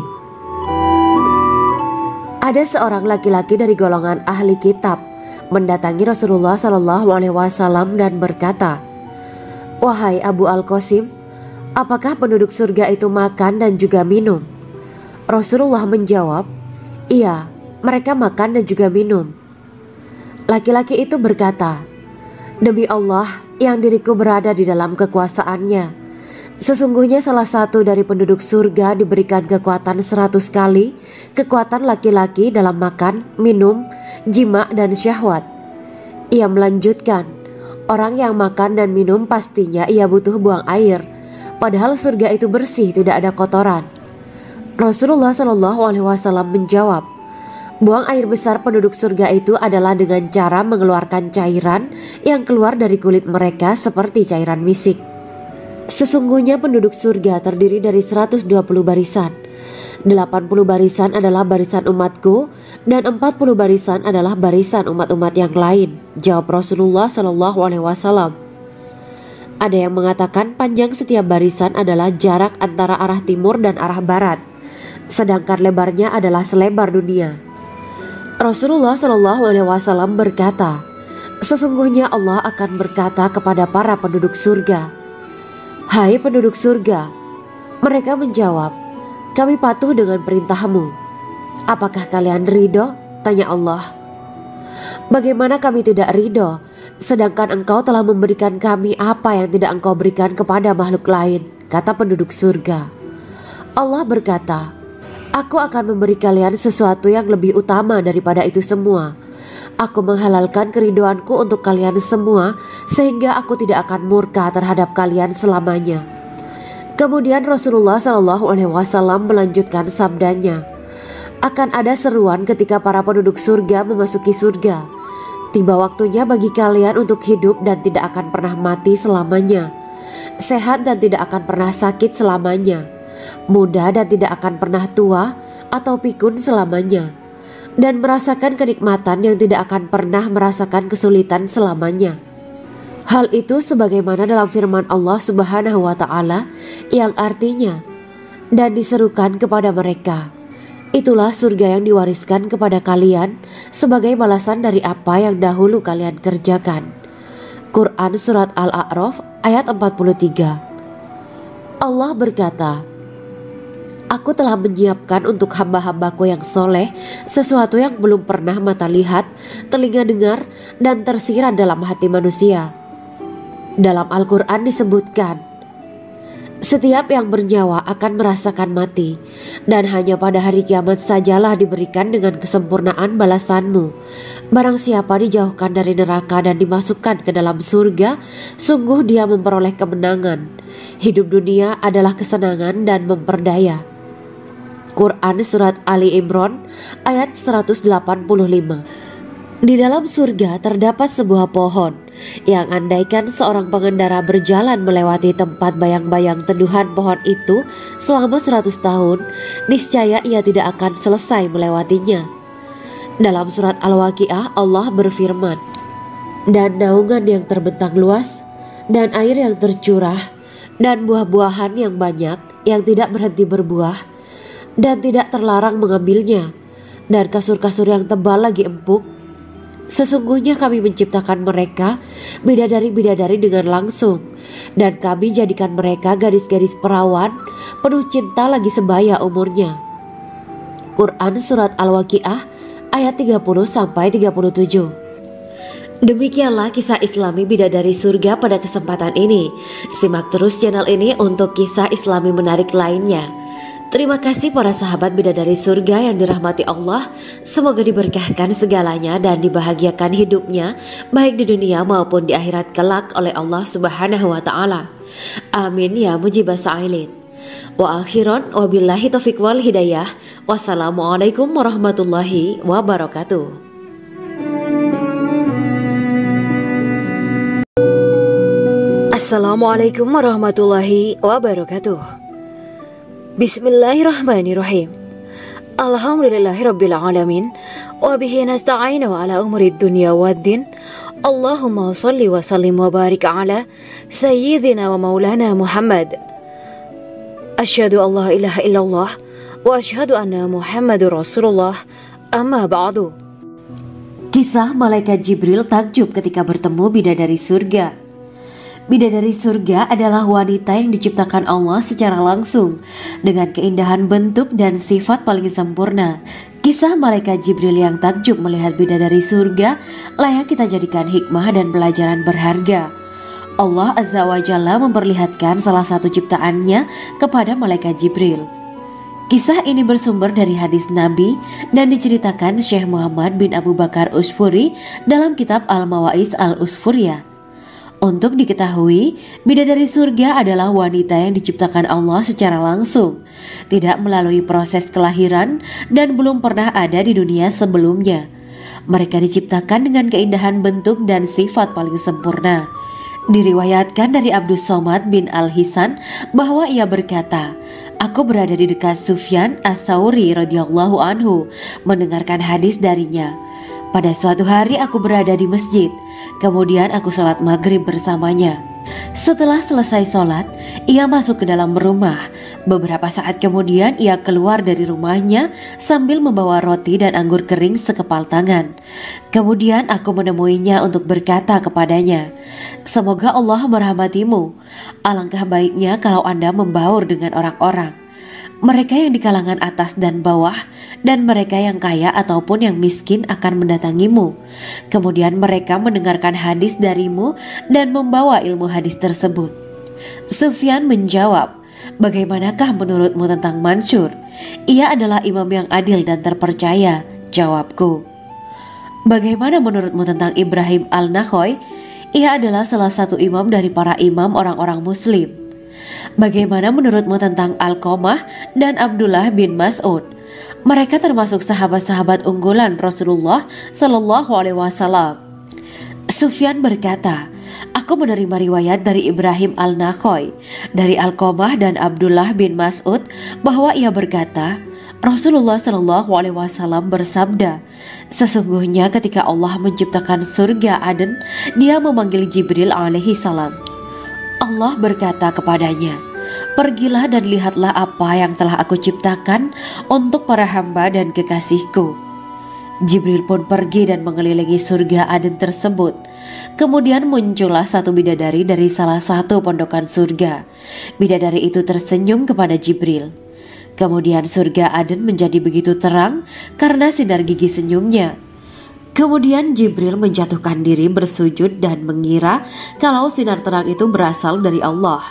Ada seorang laki-laki dari golongan ahli kitab mendatangi Rasulullah SAW dan berkata, "Wahai Abu Al-Qasim, apakah penduduk surga itu makan dan juga minum?" Rasulullah menjawab, "Iya, mereka makan dan juga minum." Laki-laki itu berkata, "Demi Allah yang diriku berada di dalam kekuasaannya, sesungguhnya salah satu dari penduduk surga diberikan kekuatan 100 kali kekuatan laki-laki dalam makan, minum, jima, dan syahwat." Ia melanjutkan, "Orang yang makan dan minum pastinya ia butuh buang air, padahal surga itu bersih, tidak ada kotoran." Rasulullah SAW menjawab, "Buang air besar penduduk surga itu adalah dengan cara mengeluarkan cairan yang keluar dari kulit mereka seperti cairan misik." Sesungguhnya penduduk surga terdiri dari 120 barisan. 80 barisan adalah barisan umatku dan 40 barisan adalah barisan umat-umat yang lain, jawab Rasulullah SAW. Ada yang mengatakan panjang setiap barisan adalah jarak antara arah timur dan arah barat, sedangkan lebarnya adalah selebar dunia. Rasulullah SAW berkata, "Sesungguhnya Allah akan berkata kepada para penduduk surga, 'Hai penduduk surga,' mereka menjawab, 'Kami patuh dengan perintahmu.' 'Apakah kalian ridho?' tanya Allah. 'Bagaimana kami tidak ridho, sedangkan engkau telah memberikan kami apa yang tidak engkau berikan kepada makhluk lain,' kata penduduk surga. Allah berkata, 'Aku akan memberi kalian sesuatu yang lebih utama daripada itu semua. Aku menghalalkan keridoanku untuk kalian semua sehingga aku tidak akan murka terhadap kalian selamanya.'" Kemudian Rasulullah SAW melanjutkan sabdanya, "Akan ada seruan ketika para penduduk surga memasuki surga. Tiba waktunya bagi kalian untuk hidup dan tidak akan pernah mati selamanya, sehat dan tidak akan pernah sakit selamanya, muda dan tidak akan pernah tua atau pikun selamanya, dan merasakan kenikmatan yang tidak akan pernah merasakan kesulitan selamanya." Hal itu sebagaimana dalam firman Allah Subhanahu wa Ta'ala yang artinya, dan diserukan kepada mereka, itulah surga yang diwariskan kepada kalian sebagai balasan dari apa yang dahulu kalian kerjakan. Quran Surat Al-A'raf ayat 43. Allah berkata, Aku telah menyiapkan untuk hamba-hambaku yang soleh sesuatu yang belum pernah mata lihat, telinga dengar, dan tersirat dalam hati manusia. Dalam Al-Quran disebutkan, setiap yang bernyawa akan merasakan mati, dan hanya pada hari kiamat sajalah diberikan dengan kesempurnaan balasanmu. Barang siapa dijauhkan dari neraka dan dimasukkan ke dalam surga, sungguh dia memperoleh kemenangan. Hidup dunia adalah kesenangan dan memperdaya. Quran Surat Ali Imran ayat 185. Di dalam surga terdapat sebuah pohon yang andaikan seorang pengendara berjalan melewati tempat bayang-bayang teduhan pohon itu selama 100 tahun, niscaya ia tidak akan selesai melewatinya. Dalam surat Al-Waqiah Allah berfirman, dan naungan yang terbentang luas, dan air yang tercurah, dan buah-buahan yang banyak yang tidak berhenti berbuah, dan tidak terlarang mengambilnya, dan kasur-kasur yang tebal lagi empuk. Sesungguhnya kami menciptakan mereka bidadari-bidadari dengan langsung, dan kami jadikan mereka gadis-gadis perawan penuh cinta lagi sebaya umurnya. Quran Surat Al-Waqiah ayat 30-37. Demikianlah kisah Islami bidadari surga pada kesempatan ini. Simak terus channel ini untuk kisah Islami menarik lainnya. Terima kasih para sahabat bidadari surga yang dirahmati Allah. Semoga diberkahkan segalanya dan dibahagiakan hidupnya baik di dunia maupun di akhirat kelak oleh Allah Subhanahu wa Ta'ala. Amin ya mujibah sa'ilin. Wa akhiran wabillahi taufiq wal hidayah. Wassalamualaikum warahmatullahi wabarakatuh. Assalamualaikum warahmatullahi wabarakatuh. Bismillahirrahmanirrahim. Alhamdulillahirabbil alamin wa bihi nasta'inu ala umuri dunya waddin. Allahumma shalli wa sallim wa barik ala sayyidina wa maulana Muhammad. Asyhadu an la ilaha illallah wa asyhadu anna Muhammadur Rasulullah. Amma ba'du. Kisah malaikat Jibril takjub ketika bertemu bidadari surga. Bidadari surga adalah wanita yang diciptakan Allah secara langsung dengan keindahan bentuk dan sifat paling sempurna. Kisah malaikat Jibril yang takjub melihat bidadari surga layak kita jadikan hikmah dan pelajaran berharga. Allah Azza wa Jalla memperlihatkan salah satu ciptaannya kepada malaikat Jibril. Kisah ini bersumber dari hadis Nabi dan diceritakan Syekh Muhammad bin Abu Bakar Usfuri dalam kitab Al-Mawaiz Al-Usfuriyah. Untuk diketahui, bidadari surga adalah wanita yang diciptakan Allah secara langsung, tidak melalui proses kelahiran dan belum pernah ada di dunia sebelumnya. Mereka diciptakan dengan keindahan bentuk dan sifat paling sempurna. Diriwayatkan dari Abdus Somad bin Al-Hisan bahwa ia berkata, Aku berada di dekat Sufyan As-Sauri radhiyallahu anhu mendengarkan hadis darinya. Pada suatu hari aku berada di masjid, kemudian aku sholat maghrib bersamanya. Setelah selesai sholat, ia masuk ke dalam rumah. Beberapa saat kemudian ia keluar dari rumahnya sambil membawa roti dan anggur kering sekepal tangan. Kemudian aku menemuinya untuk berkata kepadanya, Semoga Allah merahmatimu. Alangkah baiknya kalau Anda membaur dengan orang-orang. Mereka yang di kalangan atas dan bawah, dan mereka yang kaya ataupun yang miskin akan mendatangimu. Kemudian mereka mendengarkan hadis darimu dan membawa ilmu hadis tersebut. Sufyan menjawab, Bagaimanakah menurutmu tentang Mansur? Ia adalah imam yang adil dan terpercaya. Jawabku. Bagaimana menurutmu tentang Ibrahim Al-Nakhoy? Ia adalah salah satu imam dari para imam orang-orang muslim. Bagaimana menurutmu tentang Alqamah dan Abdullah bin Mas'ud? Mereka termasuk sahabat-sahabat unggulan Rasulullah Sallallahu Alaihi Wasallam. Sufyan berkata, Aku menerima riwayat dari Ibrahim Al-Nakhoy, dari Alqamah dan Abdullah bin Mas'ud bahwa ia berkata, Rasulullah Shallallahu Alaihi Wasallam bersabda, sesungguhnya ketika Allah menciptakan surga Aden, Dia memanggil Jibril alaihi salam. Allah berkata kepadanya, pergilah dan lihatlah apa yang telah aku ciptakan untuk para hamba dan kekasihku. Jibril pun pergi dan mengelilingi surga Aden tersebut. Kemudian muncullah satu bidadari dari salah satu pondokan surga. Bidadari itu tersenyum kepada Jibril. Kemudian surga Aden menjadi begitu terang karena sinar gigi senyumnya. Kemudian Jibril menjatuhkan diri bersujud dan mengira kalau sinar terang itu berasal dari Allah.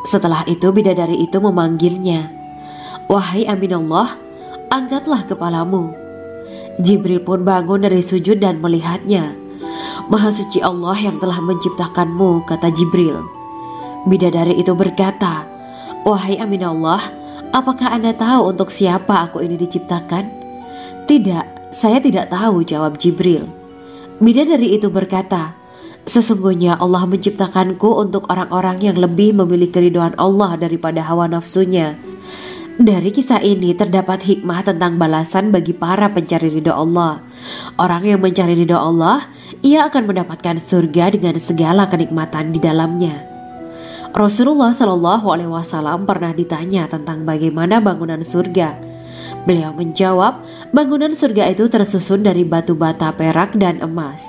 Setelah itu bidadari itu memanggilnya, wahai Aminullah, angkatlah kepalamu. Jibril pun bangun dari sujud dan melihatnya. Maha suci Allah yang telah menciptakanmu, kata Jibril. Bidadari itu berkata, wahai Aminullah, apakah Anda tahu untuk siapa aku ini diciptakan? Tidak, saya tidak tahu, jawab Jibril. Bidadari itu berkata, sesungguhnya Allah menciptakanku untuk orang-orang yang lebih memilih keridhaan Allah daripada hawa nafsunya. Dari kisah ini terdapat hikmah tentang balasan bagi para pencari ridho Allah. Orang yang mencari ridho Allah, ia akan mendapatkan surga dengan segala kenikmatan di dalamnya. Rasulullah Shallallahu Alaihi Wasallam pernah ditanya tentang bagaimana bangunan surga. Beliau menjawab, bangunan surga itu tersusun dari batu bata, perak, dan emas.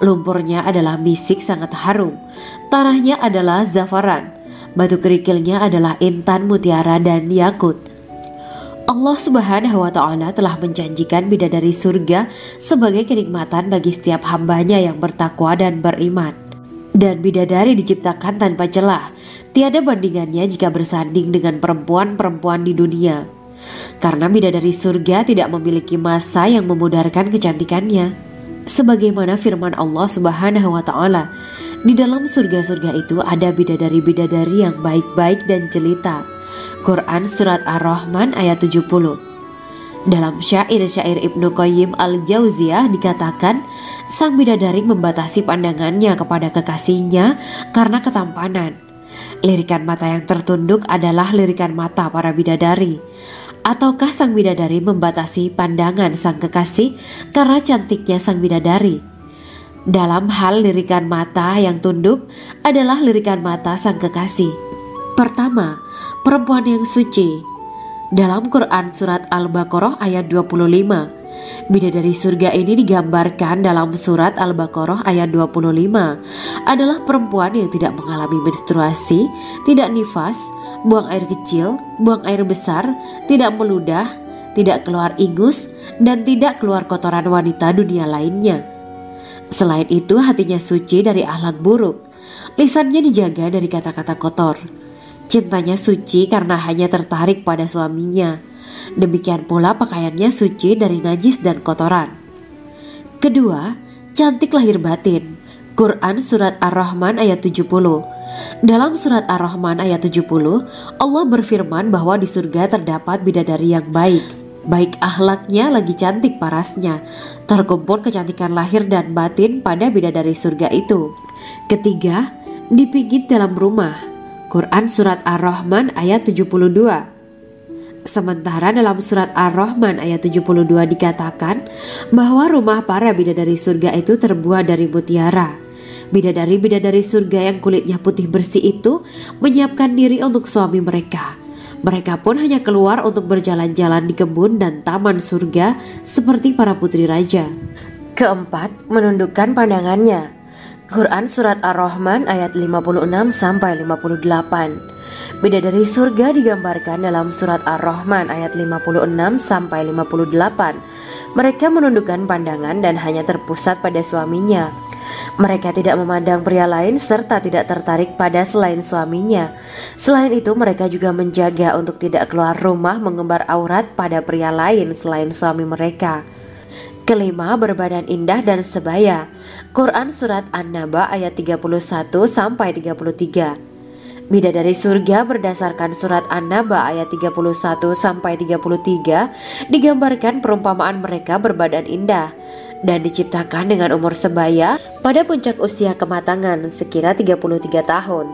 Lumpurnya adalah misik sangat harum. Tanahnya adalah zafaran. Batu kerikilnya adalah intan, mutiara, dan yakut. Allah Subhanahu wa Ta'ala telah menjanjikan bidadari surga sebagai kenikmatan bagi setiap hambanya yang bertakwa dan beriman. Dan bidadari diciptakan tanpa celah, tiada bandingannya jika bersanding dengan perempuan-perempuan di dunia. Karena bidadari surga tidak memiliki masa yang memudarkan kecantikannya. Sebagaimana firman Allah Subhanahu wa Ta'ala, di dalam surga-surga itu ada bidadari-bidadari yang baik-baik dan jelita. Quran Surat Ar-Rahman ayat 70. Dalam syair-syair Ibnu Qayyim al-Jauziyah dikatakan, sang bidadari membatasi pandangannya kepada kekasihnya karena ketampanan. Lirikan mata yang tertunduk adalah lirikan mata para bidadari. Ataukah sang bidadari membatasi pandangan sang kekasih karena cantiknya sang bidadari? Dalam hal lirikan mata yang tunduk adalah lirikan mata sang kekasih. Pertama, perempuan yang suci. Dalam Quran Surat Al-Baqarah ayat 25, bidadari surga ini digambarkan dalam Surat Al-Baqarah ayat 25 adalah perempuan yang tidak mengalami menstruasi, tidak nifas, buang air kecil, buang air besar, tidak meludah, tidak keluar ingus, dan tidak keluar kotoran wanita dunia lainnya. Selain itu, hatinya suci dari akhlak buruk, lisannya dijaga dari kata-kata kotor. Cintanya suci karena hanya tertarik pada suaminya. Demikian pula pakaiannya suci dari najis dan kotoran. Kedua, cantik lahir batin. Quran Surat Ar-Rahman ayat 70. Dalam Surat Ar-Rahman ayat 70, Allah berfirman bahwa di surga terdapat bidadari yang baik. Baik akhlaknya lagi cantik parasnya. Terkumpul kecantikan lahir dan batin pada bidadari surga itu. Ketiga, dipijit dalam rumah. Quran Surat Ar-Rahman ayat 72. Sementara dalam Surat Ar-Rahman ayat 72 dikatakan bahwa rumah para bidadari surga itu terbuat dari mutiara. Bidadari-bidadari surga yang kulitnya putih bersih itu menyiapkan diri untuk suami mereka. Mereka pun hanya keluar untuk berjalan-jalan di kebun dan taman surga seperti para putri raja. Keempat, menundukkan pandangannya. Quran Surat Ar-Rahman ayat 56-58. Bidadari surga digambarkan dalam Surat Ar-Rahman ayat 56-58. Mereka menundukkan pandangan dan hanya terpusat pada suaminya. Mereka tidak memandang pria lain serta tidak tertarik pada selain suaminya. Selain itu, mereka juga menjaga untuk tidak keluar rumah mengembar aurat pada pria lain selain suami mereka. Kelima, berbadan indah dan sebaya. Quran Surat An-Naba ayat 31-33. Bidadari surga berdasarkan Surat An-Naba ayat 31-33 digambarkan perumpamaan mereka berbadan indah. dan diciptakan dengan umur sebaya pada puncak usia kematangan sekira 33 tahun.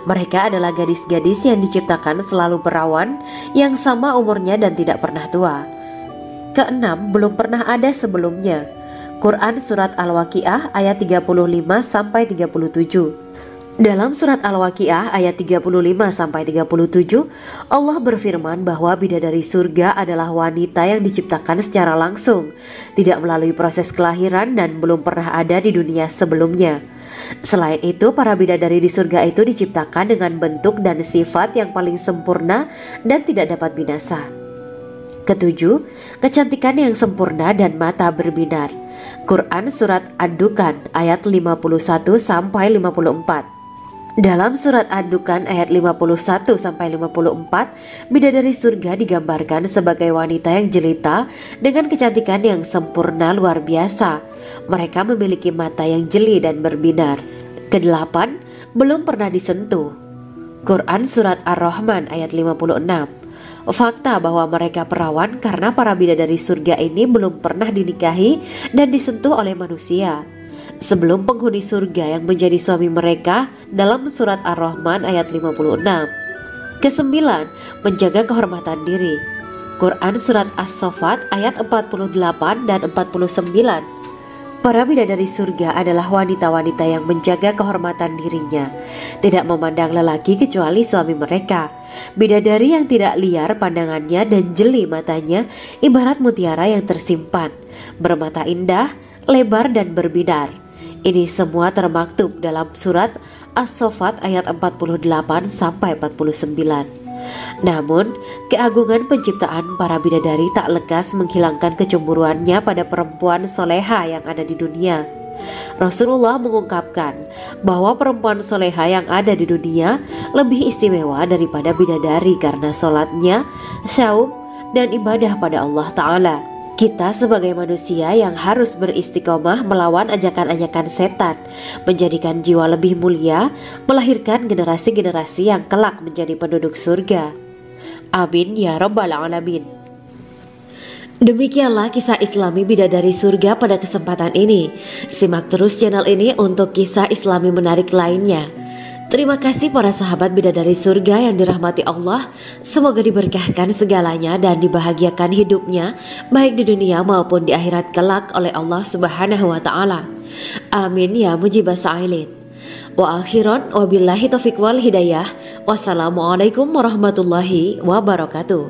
Mereka adalah gadis-gadis yang diciptakan selalu perawan, yang sama umurnya dan tidak pernah tua. Keenam, belum pernah ada sebelumnya. Quran Surat Al-Waqiah ayat 35-37. Dalam surat Al-Waqiah ayat 35-37, Allah berfirman bahwa bidadari surga adalah wanita yang diciptakan secara langsung, tidak melalui proses kelahiran dan belum pernah ada di dunia sebelumnya. Selain itu, para bidadari di surga itu diciptakan dengan bentuk dan sifat yang paling sempurna dan tidak dapat binasa. Ketujuh, kecantikan yang sempurna dan mata berbinar. Quran Surat Ad-Dukhan ayat 51-54. Dalam surat Ad-Dukhan ayat 51-54, bidadari surga digambarkan sebagai wanita yang jelita dengan kecantikan yang sempurna luar biasa. Mereka memiliki mata yang jeli dan berbinar. Kedelapan, belum pernah disentuh. Quran Surat Ar-Rahman ayat 56. Fakta bahwa mereka perawan karena para bidadari surga ini belum pernah dinikahi dan disentuh oleh manusia sebelum penghuni surga yang menjadi suami mereka dalam surat Ar-Rahman ayat 56. Kesembilan, menjaga kehormatan diri. Quran Surat As-Saffat ayat 48 dan 49. Para bidadari surga adalah wanita-wanita yang menjaga kehormatan dirinya, tidak memandang lelaki kecuali suami mereka. Bidadari yang tidak liar pandangannya dan jeli matanya ibarat mutiara yang tersimpan, bermata indah, lebar dan berbinar. Ini semua termaktub dalam surat As-Saffat ayat 48-49. Namun, keagungan penciptaan para bidadari tak lekas menghilangkan kecemburuannya pada perempuan soleha yang ada di dunia. Rasulullah mengungkapkan bahwa perempuan soleha yang ada di dunia lebih istimewa daripada bidadari karena sholatnya, syaum, dan ibadah pada Allah Ta'ala. Kita sebagai manusia yang harus beristiqomah melawan ajakan-ajakan setan, menjadikan jiwa lebih mulia, melahirkan generasi-generasi yang kelak menjadi penduduk surga. Amin ya Rabbal Alamin. Demikianlah kisah Islami bidadari surga pada kesempatan ini. Simak terus channel ini untuk kisah Islami menarik lainnya. Terima kasih para sahabat bidadari surga yang dirahmati Allah. Semoga diberkahkan segalanya dan dibahagiakan hidupnya, baik di dunia maupun di akhirat kelak oleh Allah Subhanahu wa Ta'ala. Amin ya mujibah sa'ilin. Wa akhiran wabillahi taufiq wal hidayah. Wassalamualaikum warahmatullahi wabarakatuh.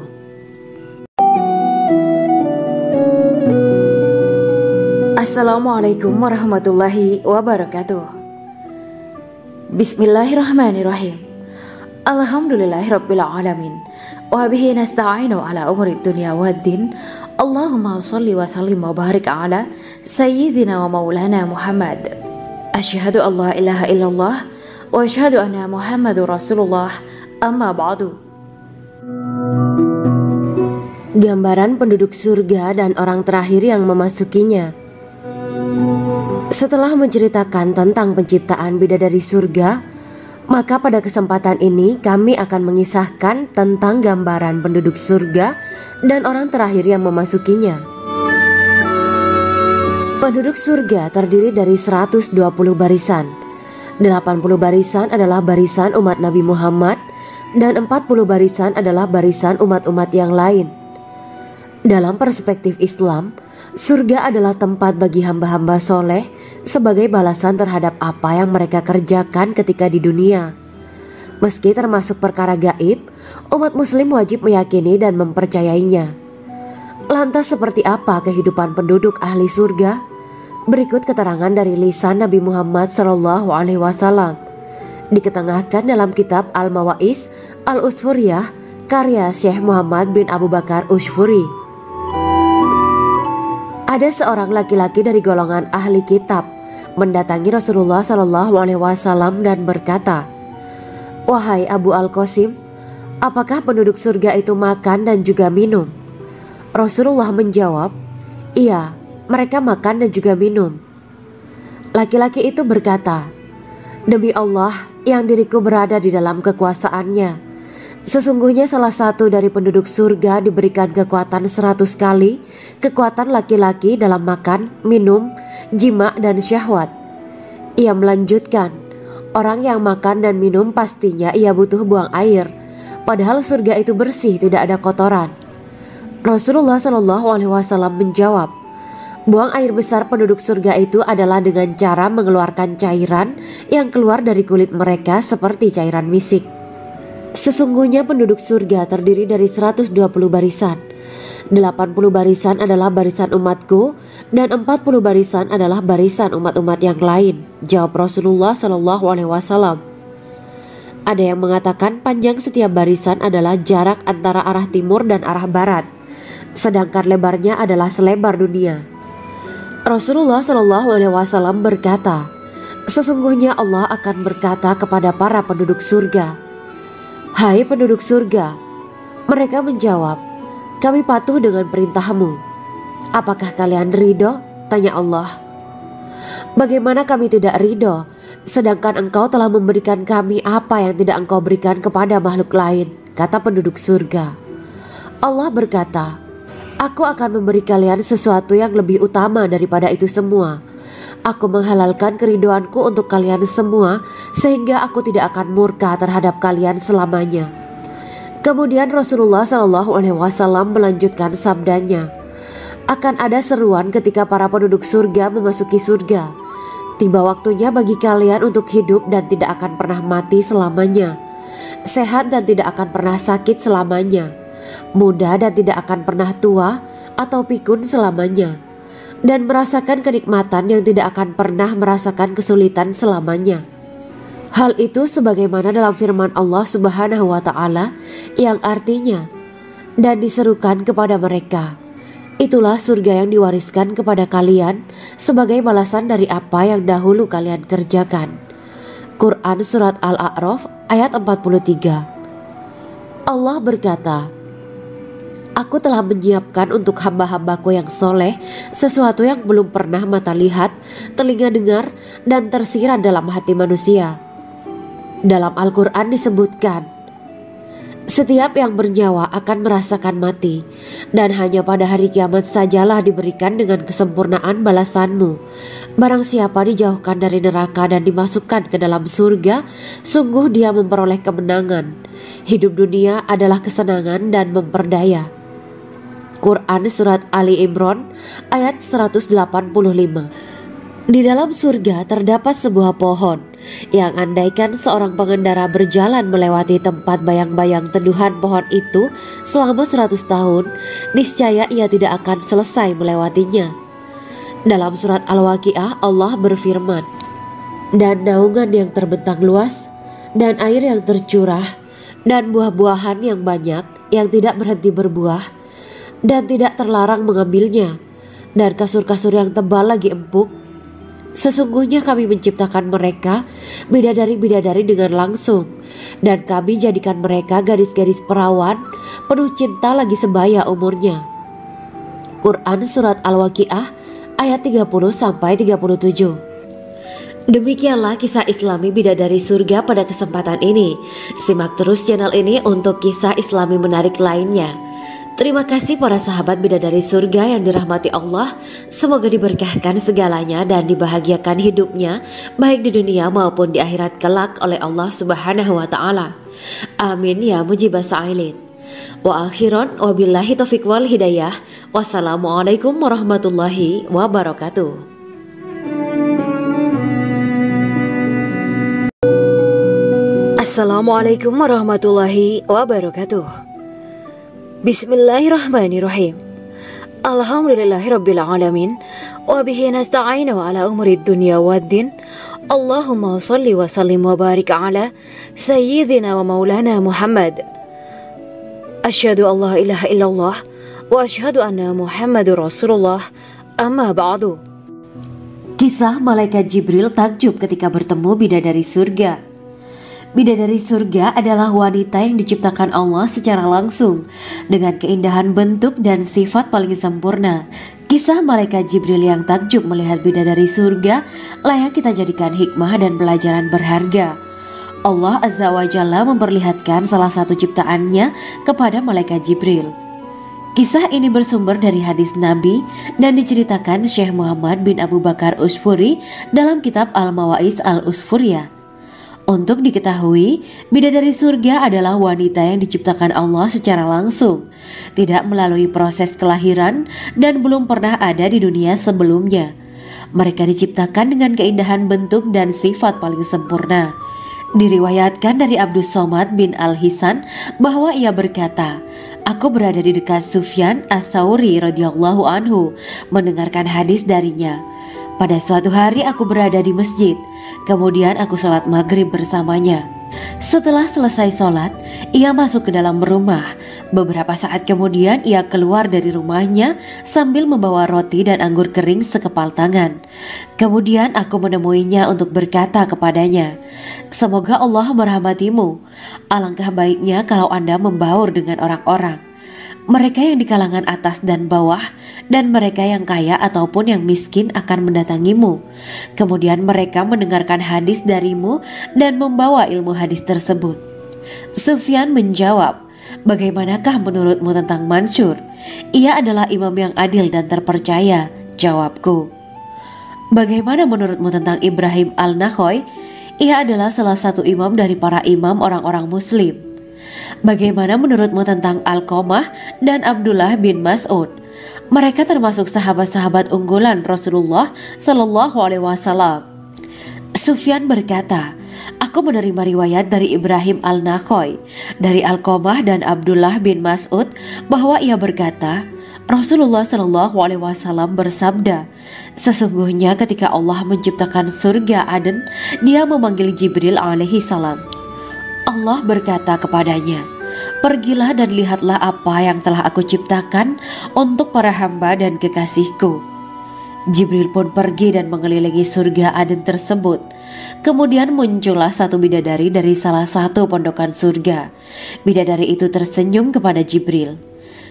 Assalamualaikum warahmatullahi wabarakatuh. Bismillahirrahmanirrahim. Alhamdulillahirabbil alamin. Wa bihi nasta'inu ala umuri dunya waddin. Allahumma shalli wa sallim wa barik ala sayyidina wa maulana Muhammad. Asyhadu an la ilaha illallah wa asyhadu anna Muhammadur Rasulullah. Amma ba'du. Gambaran penduduk surga dan orang terakhir yang memasukinya. Setelah menceritakan tentang penciptaan bidadari surga, maka pada kesempatan ini kami akan mengisahkan tentang gambaran penduduk surga dan orang terakhir yang memasukinya. Penduduk surga terdiri dari 120 barisan. 80 barisan adalah barisan umat Nabi Muhammad dan 40 barisan adalah barisan umat-umat yang lain. Dalam perspektif Islam, surga adalah tempat bagi hamba-hamba soleh sebagai balasan terhadap apa yang mereka kerjakan ketika di dunia. Meski termasuk perkara gaib, umat muslim wajib meyakini dan mempercayainya. Lantas seperti apa kehidupan penduduk ahli surga? Berikut keterangan dari lisan Nabi Muhammad SAW, diketengahkan dalam kitab Al-Mawa'is Al-Usfuriyah karya Syekh Muhammad bin Abu Bakar Ushfuri. Ada seorang laki-laki dari golongan ahli kitab mendatangi Rasulullah SAW dan berkata, "Wahai Abu Al-Qasim, apakah penduduk surga itu makan dan juga minum?" Rasulullah menjawab, "Iya, mereka makan dan juga minum." Laki-laki itu berkata, "Demi Allah yang diriku berada di dalam kekuasaannya, Sesungguhnya salah satu dari penduduk surga diberikan kekuatan 100 kali kekuatan laki-laki dalam makan, minum, jima, dan syahwat. Ia melanjutkan, orang yang makan dan minum pastinya ia butuh buang air, padahal surga itu bersih, tidak ada kotoran. Rasulullah Shallallahu Alaihi Wasallam menjawab, buang air besar penduduk surga itu adalah dengan cara mengeluarkan cairan yang keluar dari kulit mereka seperti cairan misik. Sesungguhnya penduduk surga terdiri dari 120 barisan. 80 barisan adalah barisan umatku dan 40 barisan adalah barisan umat-umat yang lain, jawab Rasulullah Shallallahu Alaihi Wasallam. Ada yang mengatakan panjang setiap barisan adalah jarak antara arah timur dan arah barat, sedangkan lebarnya adalah selebar dunia. Rasulullah Shallallahu Alaihi Wasallam berkata, sesungguhnya Allah akan berkata kepada para penduduk surga, hai penduduk surga. Mereka menjawab, kami patuh dengan perintahmu. Apakah kalian ridho? Tanya Allah. Bagaimana kami tidak ridho, sedangkan engkau telah memberikan kami apa yang tidak engkau berikan kepada makhluk lain, kata penduduk surga. Allah berkata, aku akan memberi kalian sesuatu yang lebih utama daripada itu semua. Aku menghalalkan keridoanku untuk kalian semua sehingga aku tidak akan murka terhadap kalian selamanya. Kemudian Rasulullah Shallallahu Alaihi Wasallam melanjutkan sabdanya, akan ada seruan ketika para penduduk surga memasuki surga. Tiba waktunya bagi kalian untuk hidup dan tidak akan pernah mati selamanya, sehat dan tidak akan pernah sakit selamanya, muda dan tidak akan pernah tua atau pikun selamanya, dan merasakan kenikmatan yang tidak akan pernah merasakan kesulitan selamanya. Hal itu sebagaimana dalam firman Allah Subhanahu wa Ta'ala yang artinya, dan diserukan kepada mereka, itulah surga yang diwariskan kepada kalian sebagai balasan dari apa yang dahulu kalian kerjakan. Quran Surat Al-A'raf ayat 43. Allah berkata, aku telah menyiapkan untuk hamba-hambaku yang soleh sesuatu yang belum pernah mata lihat, telinga dengar, dan tersirat dalam hati manusia. Dalam Al-Quran disebutkan, setiap yang bernyawa akan merasakan mati, dan hanya pada hari kiamat sajalah diberikan dengan kesempurnaan balasanmu. Barang siapa dijauhkan dari neraka dan dimasukkan ke dalam surga, sungguh dia memperoleh kemenangan. Hidup dunia adalah kesenangan dan memperdaya. Quran Surat Ali Imran ayat 185. Di dalam surga terdapat sebuah pohon yang andaikan seorang pengendara berjalan melewati tempat bayang-bayang teduhan pohon itu selama 100 tahun, niscaya ia tidak akan selesai melewatinya. Dalam surat Al-Waqiah Allah berfirman, dan naungan yang terbentang luas, dan air yang tercurah, dan buah-buahan yang banyak yang tidak berhenti berbuah, dan tidak terlarang mengambilnya, dan kasur-kasur yang tebal lagi empuk. Sesungguhnya kami menciptakan mereka bidadari-bidadari dengan langsung, dan kami jadikan mereka gadis-gadis perawan penuh cinta lagi sebaya umurnya. Quran Surat Al-Waqiah ayat 30-37. Demikianlah kisah Islami bidadari surga pada kesempatan ini. Simak terus channel ini untuk kisah Islami menarik lainnya. Terima kasih para sahabat bidadari surga yang dirahmati Allah. Semoga diberkahkan segalanya dan dibahagiakan hidupnya baik di dunia maupun di akhirat kelak oleh Allah Subhanahu wa Ta'ala. Amin ya mujibah sa'ilin. Wa akhiran wabillahi taufiq wal hidayah. Wassalamualaikum warahmatullahi wabarakatuh. Assalamualaikum warahmatullahi wabarakatuh. Bismillahirrahmanirrahim. Alhamdulillahirabbil alamin wa bihi nasta'inu ala umuri dunya waddin. Allahumma shalli wa sallim wa barik ala sayyidina wa maulana Muhammad. Asyhadu an la ilaha illallah wa asyhadu anna Muhammadur Rasulullah. Amma ba'du. Kisah malaikat Jibril takjub ketika bertemu bidadari surga. Bidadari surga adalah wanita yang diciptakan Allah secara langsung dengan keindahan bentuk dan sifat paling sempurna. Kisah malaikat Jibril yang takjub melihat bidadari surga layak kita jadikan hikmah dan pelajaran berharga. Allah Azza wa Jalla memperlihatkan salah satu ciptaannya kepada malaikat Jibril. Kisah ini bersumber dari hadis Nabi dan diceritakan Syekh Muhammad bin Abu Bakar Usfuri dalam kitab Al-Mawaiz Al-Usfuriyah. Untuk diketahui, bidadari surga adalah wanita yang diciptakan Allah secara langsung, tidak melalui proses kelahiran dan belum pernah ada di dunia sebelumnya. Mereka diciptakan dengan keindahan bentuk dan sifat paling sempurna. Diriwayatkan dari Abdus Somad bin Al-Hisan bahwa ia berkata, "Aku berada di dekat Sufyan Ats-Tsauri radhiyallahu anhu mendengarkan hadis darinya. Pada suatu hari aku berada di masjid, kemudian aku sholat maghrib bersamanya. Setelah selesai sholat, ia masuk ke dalam rumah. Beberapa saat kemudian ia keluar dari rumahnya sambil membawa roti dan anggur kering sekepal tangan. Kemudian aku menemuinya untuk berkata kepadanya, 'Semoga Allah merahmatimu. Alangkah baiknya kalau Anda membaur dengan orang-orang. Mereka yang di kalangan atas dan bawah, dan mereka yang kaya ataupun yang miskin akan mendatangimu. Kemudian mereka mendengarkan hadis darimu dan membawa ilmu hadis tersebut.' Sufyan menjawab, 'Bagaimanakah menurutmu tentang Mansur? Ia adalah imam yang adil dan terpercaya.' Jawabku, 'Bagaimana menurutmu tentang Ibrahim Al-Nakhoy? Ia adalah salah satu imam dari para imam orang-orang muslim.' 'Bagaimana menurutmu tentang Alqamah dan Abdullah bin Mas'ud? Mereka termasuk sahabat-sahabat unggulan Rasulullah Shallallahu Alaihi Wasallam.' Sufyan berkata, 'Aku menerima riwayat dari Ibrahim Al-Nakhoy, dari Alqamah dan Abdullah bin Mas'ud bahwa ia berkata, Rasulullah Shallallahu Alaihi Wasallam bersabda, sesungguhnya ketika Allah menciptakan surga Aden, Dia memanggil Jibril alaihi salam. Allah berkata kepadanya, pergilah dan lihatlah apa yang telah aku ciptakan untuk para hamba dan kekasihku. Jibril pun pergi dan mengelilingi surga Aden tersebut. Kemudian muncullah satu bidadari dari salah satu pondokan surga. Bidadari itu tersenyum kepada Jibril.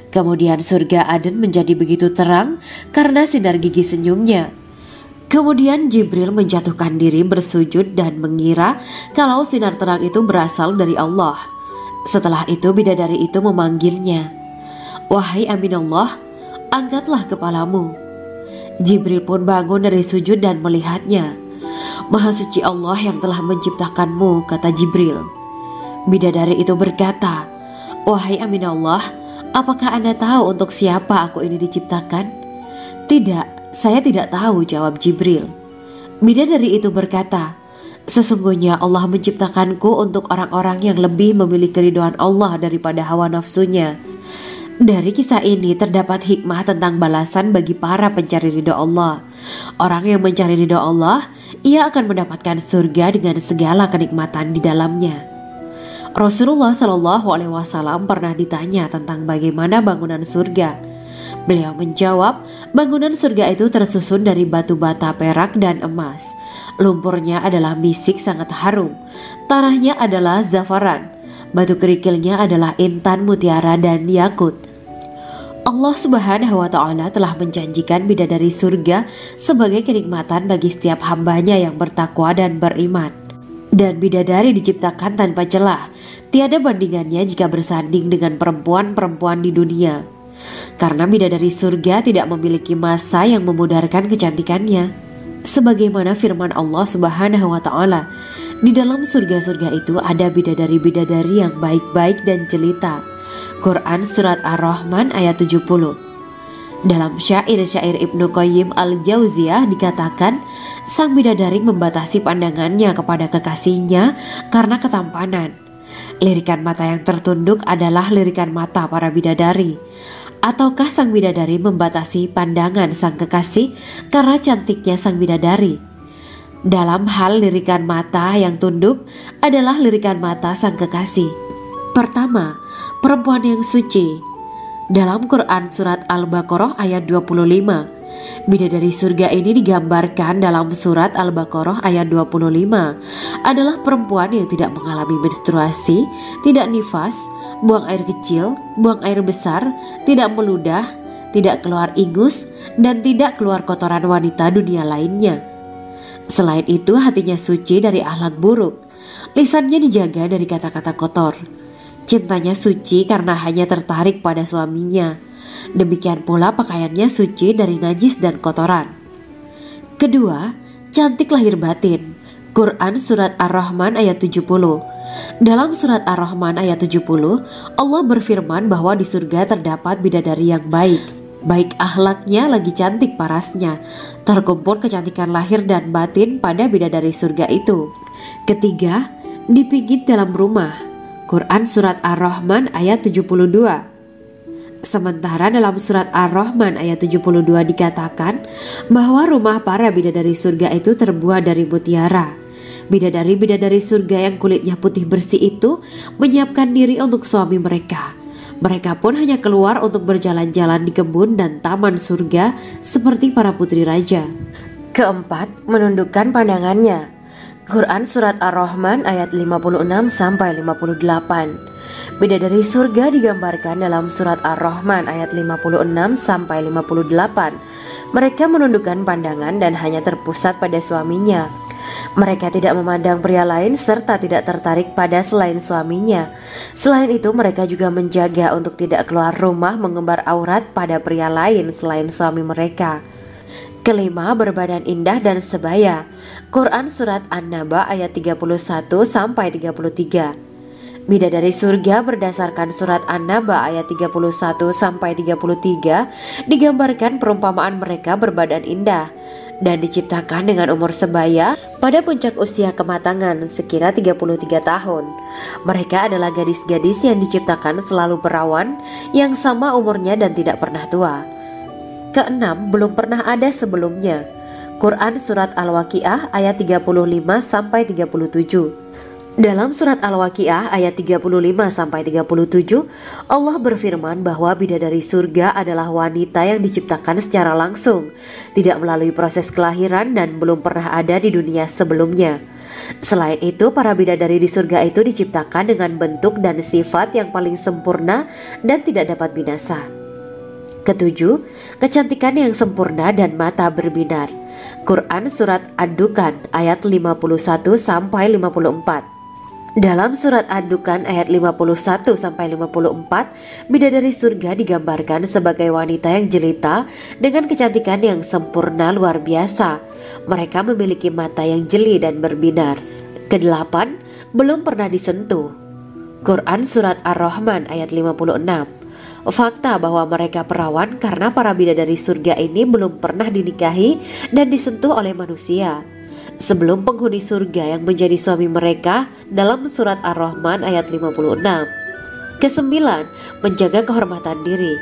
Kemudian surga Aden menjadi begitu terang karena sinar gigi senyumnya. Kemudian Jibril menjatuhkan diri bersujud dan mengira kalau sinar terang itu berasal dari Allah. Setelah itu bidadari itu memanggilnya, wahai Aminullah, angkatlah kepalamu. Jibril pun bangun dari sujud dan melihatnya. Maha suci Allah yang telah menciptakanmu, kata Jibril. Bidadari itu berkata, wahai Aminullah, apakah Anda tahu untuk siapa aku ini diciptakan? Tidak, saya tidak tahu, jawab Jibril. Bidadari itu berkata, sesungguhnya Allah menciptakanku untuk orang-orang yang lebih memilih keridhaan Allah daripada hawa nafsunya. Dari kisah ini terdapat hikmah tentang balasan bagi para pencari ridha Allah. Orang yang mencari ridha Allah, ia akan mendapatkan surga dengan segala kenikmatan di dalamnya. Rasulullah Shallallahu Alaihi Wasallam pernah ditanya tentang bagaimana bangunan surga. Beliau menjawab, bangunan surga itu tersusun dari batu bata, perak, dan emas. Lumpurnya adalah misik sangat harum. Tanahnya adalah zafaran. Batu kerikilnya adalah intan, mutiara, dan yakut. Allah Subhanahu wa Ta'ala telah menjanjikan bidadari surga sebagai kenikmatan bagi setiap hambanya yang bertakwa dan beriman. Dan bidadari diciptakan tanpa celah. Tiada bandingannya jika bersanding dengan perempuan-perempuan di dunia. Karena bidadari surga tidak memiliki masa yang memudarkan kecantikannya. Sebagaimana firman Allah Subhanahu wa Ta'ala, di dalam surga-surga itu ada bidadari-bidadari yang baik-baik dan jelita. Quran Surat Ar-Rahman ayat 70. Dalam syair-syair Ibnu Qayyim Al-Jauziyah dikatakan, sang bidadari membatasi pandangannya kepada kekasihnya karena ketampanan. Lirikan mata yang tertunduk adalah lirikan mata para bidadari. Ataukah sang bidadari membatasi pandangan sang kekasih karena cantiknya sang bidadari? Dalam hal lirikan mata yang tunduk adalah lirikan mata sang kekasih. Pertama, perempuan yang suci. Dalam Quran Surat Al-Baqarah ayat 25, bidadari surga ini digambarkan dalam Surat Al-Baqarah ayat 25 adalah perempuan yang tidak mengalami menstruasi, tidak nifas, buang air kecil, buang air besar, tidak meludah, tidak keluar ingus, dan tidak keluar kotoran wanita dunia lainnya. Selain itu, hatinya suci dari akhlak buruk. Lisannya dijaga dari kata-kata kotor. Cintanya suci karena hanya tertarik pada suaminya. Demikian pula pakaiannya suci dari najis dan kotoran. Kedua, cantik lahir batin. Quran Surat Ar-Rahman ayat 70. Dalam Surat Ar-Rahman ayat 70, Allah berfirman bahwa di surga terdapat bidadari yang baik. Baik akhlaknya lagi cantik parasnya. Terkumpul kecantikan lahir dan batin pada bidadari surga itu. Ketiga, dipijit dalam rumah. Quran Surat Ar-Rahman ayat 72. Sementara dalam Surat Ar-Rahman ayat 72 dikatakan bahwa rumah para bidadari surga itu terbuat dari mutiara. Bidadari-bidadari surga yang kulitnya putih bersih itu menyiapkan diri untuk suami mereka. Mereka pun hanya keluar untuk berjalan-jalan di kebun dan taman surga seperti para putri raja. Keempat, menundukkan pandangannya. Quran Surat Ar-Rahman ayat 56-58. Bidadari surga digambarkan dalam Surat Ar-Rahman ayat 56-58. Mereka menundukkan pandangan dan hanya terpusat pada suaminya. Mereka tidak memandang pria lain serta tidak tertarik pada selain suaminya. Selain itu, mereka juga menjaga untuk tidak keluar rumah mengembar aurat pada pria lain selain suami mereka. Kelima, berbadan indah dan sebaya. Quran Surat An-Naba ayat 31-33. Bidadari surga berdasarkan Surat An-Naba ayat 31-33 digambarkan perumpamaan mereka berbadan indah dan diciptakan dengan umur sebaya pada puncak usia kematangan sekira 33 tahun. Mereka adalah gadis-gadis yang diciptakan selalu perawan yang sama umurnya dan tidak pernah tua. Keenam, belum pernah ada sebelumnya. Quran Surat Al-Waqiah ayat 35-37. Dalam Surat Al-Waqiah ayat 35-37, Allah berfirman bahwa bidadari surga adalah wanita yang diciptakan secara langsung, tidak melalui proses kelahiran dan belum pernah ada di dunia sebelumnya. Selain itu, para bidadari di surga itu diciptakan dengan bentuk dan sifat yang paling sempurna dan tidak dapat binasa. Ketujuh, kecantikan yang sempurna dan mata berbinar. Quran Surat Ad-Dukan ayat 51-54. Dalam Surat Ad-Dukan ayat 51-54, bidadari surga digambarkan sebagai wanita yang jelita dengan kecantikan yang sempurna luar biasa. Mereka memiliki mata yang jeli dan berbinar. Kedelapan, belum pernah disentuh. Quran Surat Ar-Rahman ayat 56. Fakta bahwa mereka perawan karena para bidadari surga ini belum pernah dinikahi dan disentuh oleh manusia sebelum penghuni surga yang menjadi suami mereka dalam Surat Ar-Rahman ayat 56. Kesembilan, menjaga kehormatan diri.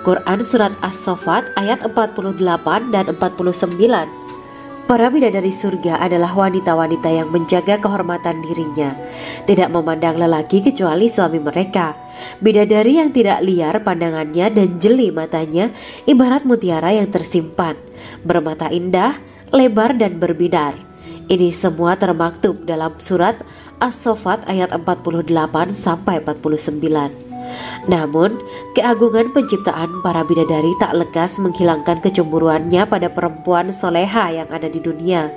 Quran Surat As-Saffat ayat 48 dan 49. Para bidadari surga adalah wanita-wanita yang menjaga kehormatan dirinya, tidak memandang lelaki kecuali suami mereka. Bidadari yang tidak liar pandangannya dan jeli matanya ibarat mutiara yang tersimpan, bermata indah, lebar dan berbinar. Ini semua termaktub dalam Surat As-Saffat ayat 48-49. Namun, keagungan penciptaan para bidadari tak lekas menghilangkan kecemburuannya pada perempuan soleha yang ada di dunia.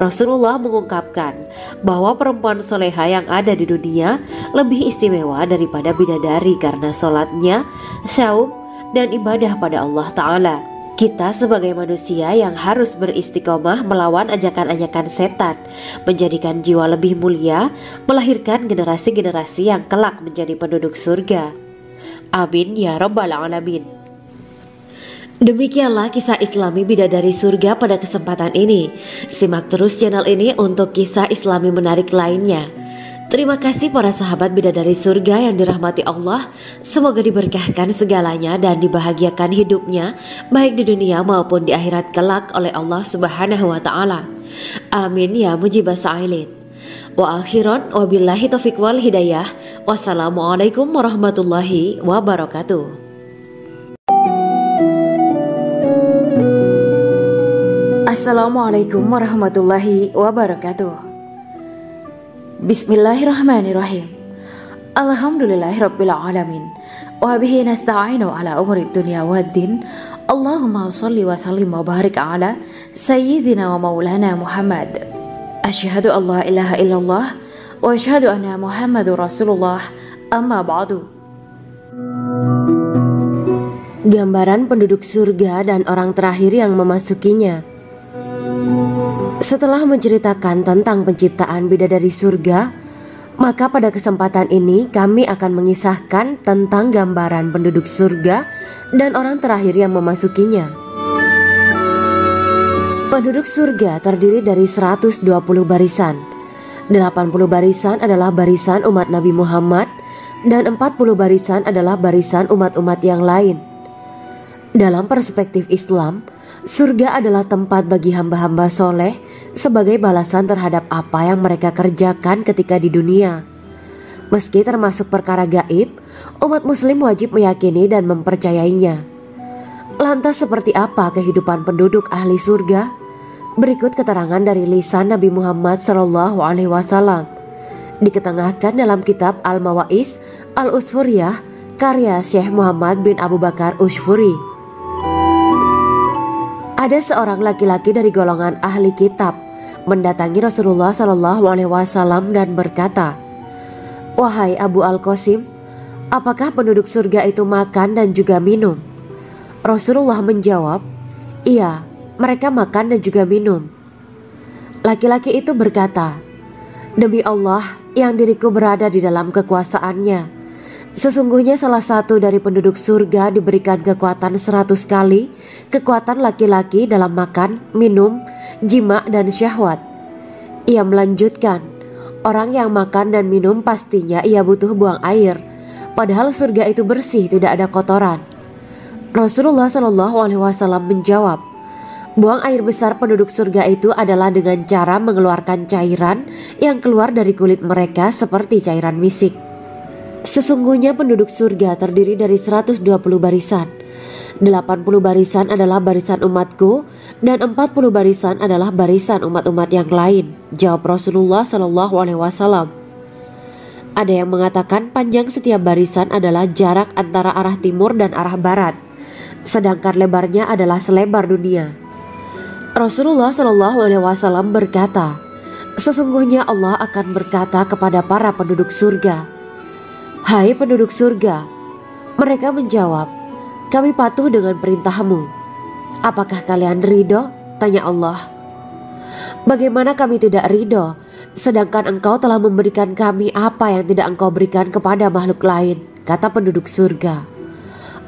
Rasulullah mengungkapkan bahwa perempuan soleha yang ada di dunia lebih istimewa daripada bidadari karena sholatnya, saum, dan ibadah pada Allah Ta'ala. Kita sebagai manusia yang harus beristiqomah melawan ajakan-ajakan setan, menjadikan jiwa lebih mulia, melahirkan generasi-generasi yang kelak menjadi penduduk surga. Amin ya Rabbal Alamin. Demikianlah kisah Islami bidadari surga pada kesempatan ini. Simak terus channel ini untuk kisah Islami menarik lainnya. Terima kasih para sahabat bidadari surga yang dirahmati Allah. Semoga diberkahkan segalanya dan dibahagiakan hidupnya baik di dunia maupun di akhirat kelak oleh Allah Subhanahu wa Ta'ala. Amin ya mujibah sa'ilin. Wa akhiran wabillahi taufiq wal hidayah. Wassalamualaikum warahmatullahi wabarakatuh. Assalamualaikum warahmatullahi wabarakatuh. Bismillahirrahmanirrahim. Alhamdulillahirabbil alamin. Wa bihi nasta'inu ala umuri dunya waddin. Allahumma sholli wa sallim wa barik ala Sayyidina wa maulana Muhammad. Asyhadu an la ilaha illallah wa asyhadu anna Muhammadur Rasulullah. Amma ba'du. Gambaran penduduk surga dan orang terakhir yang memasukinya. Setelah menceritakan tentang penciptaan bidadari surga, maka pada kesempatan ini kami akan mengisahkan tentang gambaran penduduk surga dan orang terakhir yang memasukinya. Penduduk surga terdiri dari 120 barisan. 80 barisan adalah barisan umat Nabi Muhammad dan 40 barisan adalah barisan umat-umat yang lain. Dalam perspektif Islam, surga adalah tempat bagi hamba-hamba soleh sebagai balasan terhadap apa yang mereka kerjakan ketika di dunia. Meski termasuk perkara gaib, umat muslim wajib meyakini dan mempercayainya. Lantas seperti apa kehidupan penduduk ahli surga? Berikut keterangan dari lisan Nabi Muhammad SAW, diketengahkan dalam kitab Al-Mawa'is Al-Usfuriyah karya Syekh Muhammad bin Abu Bakar Usfuri. Ada seorang laki-laki dari golongan ahli kitab mendatangi Rasulullah SAW dan berkata, "Wahai Abu Al-Qasim, apakah penduduk surga itu makan dan juga minum?" Rasulullah menjawab, "Iya, mereka makan dan juga minum." Laki-laki itu berkata, "Demi Allah yang diriku berada di dalam kekuasaannya, sesungguhnya salah satu dari penduduk surga diberikan kekuatan 100 kali kekuatan laki-laki dalam makan, minum, jima, dan syahwat." Ia melanjutkan, "Orang yang makan dan minum pastinya ia butuh buang air, padahal surga itu bersih, tidak ada kotoran." Rasulullah SAW menjawab, "Buang air besar penduduk surga itu adalah dengan cara mengeluarkan cairan yang keluar dari kulit mereka seperti cairan misik." Sesungguhnya penduduk surga terdiri dari 120 barisan. 80 barisan adalah barisan umatku dan 40 barisan adalah barisan umat-umat yang lain, jawab Rasulullah SAW. Ada yang mengatakan panjang setiap barisan adalah jarak antara arah timur dan arah barat, sedangkan lebarnya adalah selebar dunia. Rasulullah SAW berkata, "Sesungguhnya Allah akan berkata kepada para penduduk surga, 'Hai penduduk surga,' mereka menjawab, 'Kami patuh dengan perintahmu.' 'Apakah kalian ridho?' tanya Allah. 'Bagaimana kami tidak ridho, sedangkan engkau telah memberikan kami apa yang tidak engkau berikan kepada makhluk lain,' kata penduduk surga.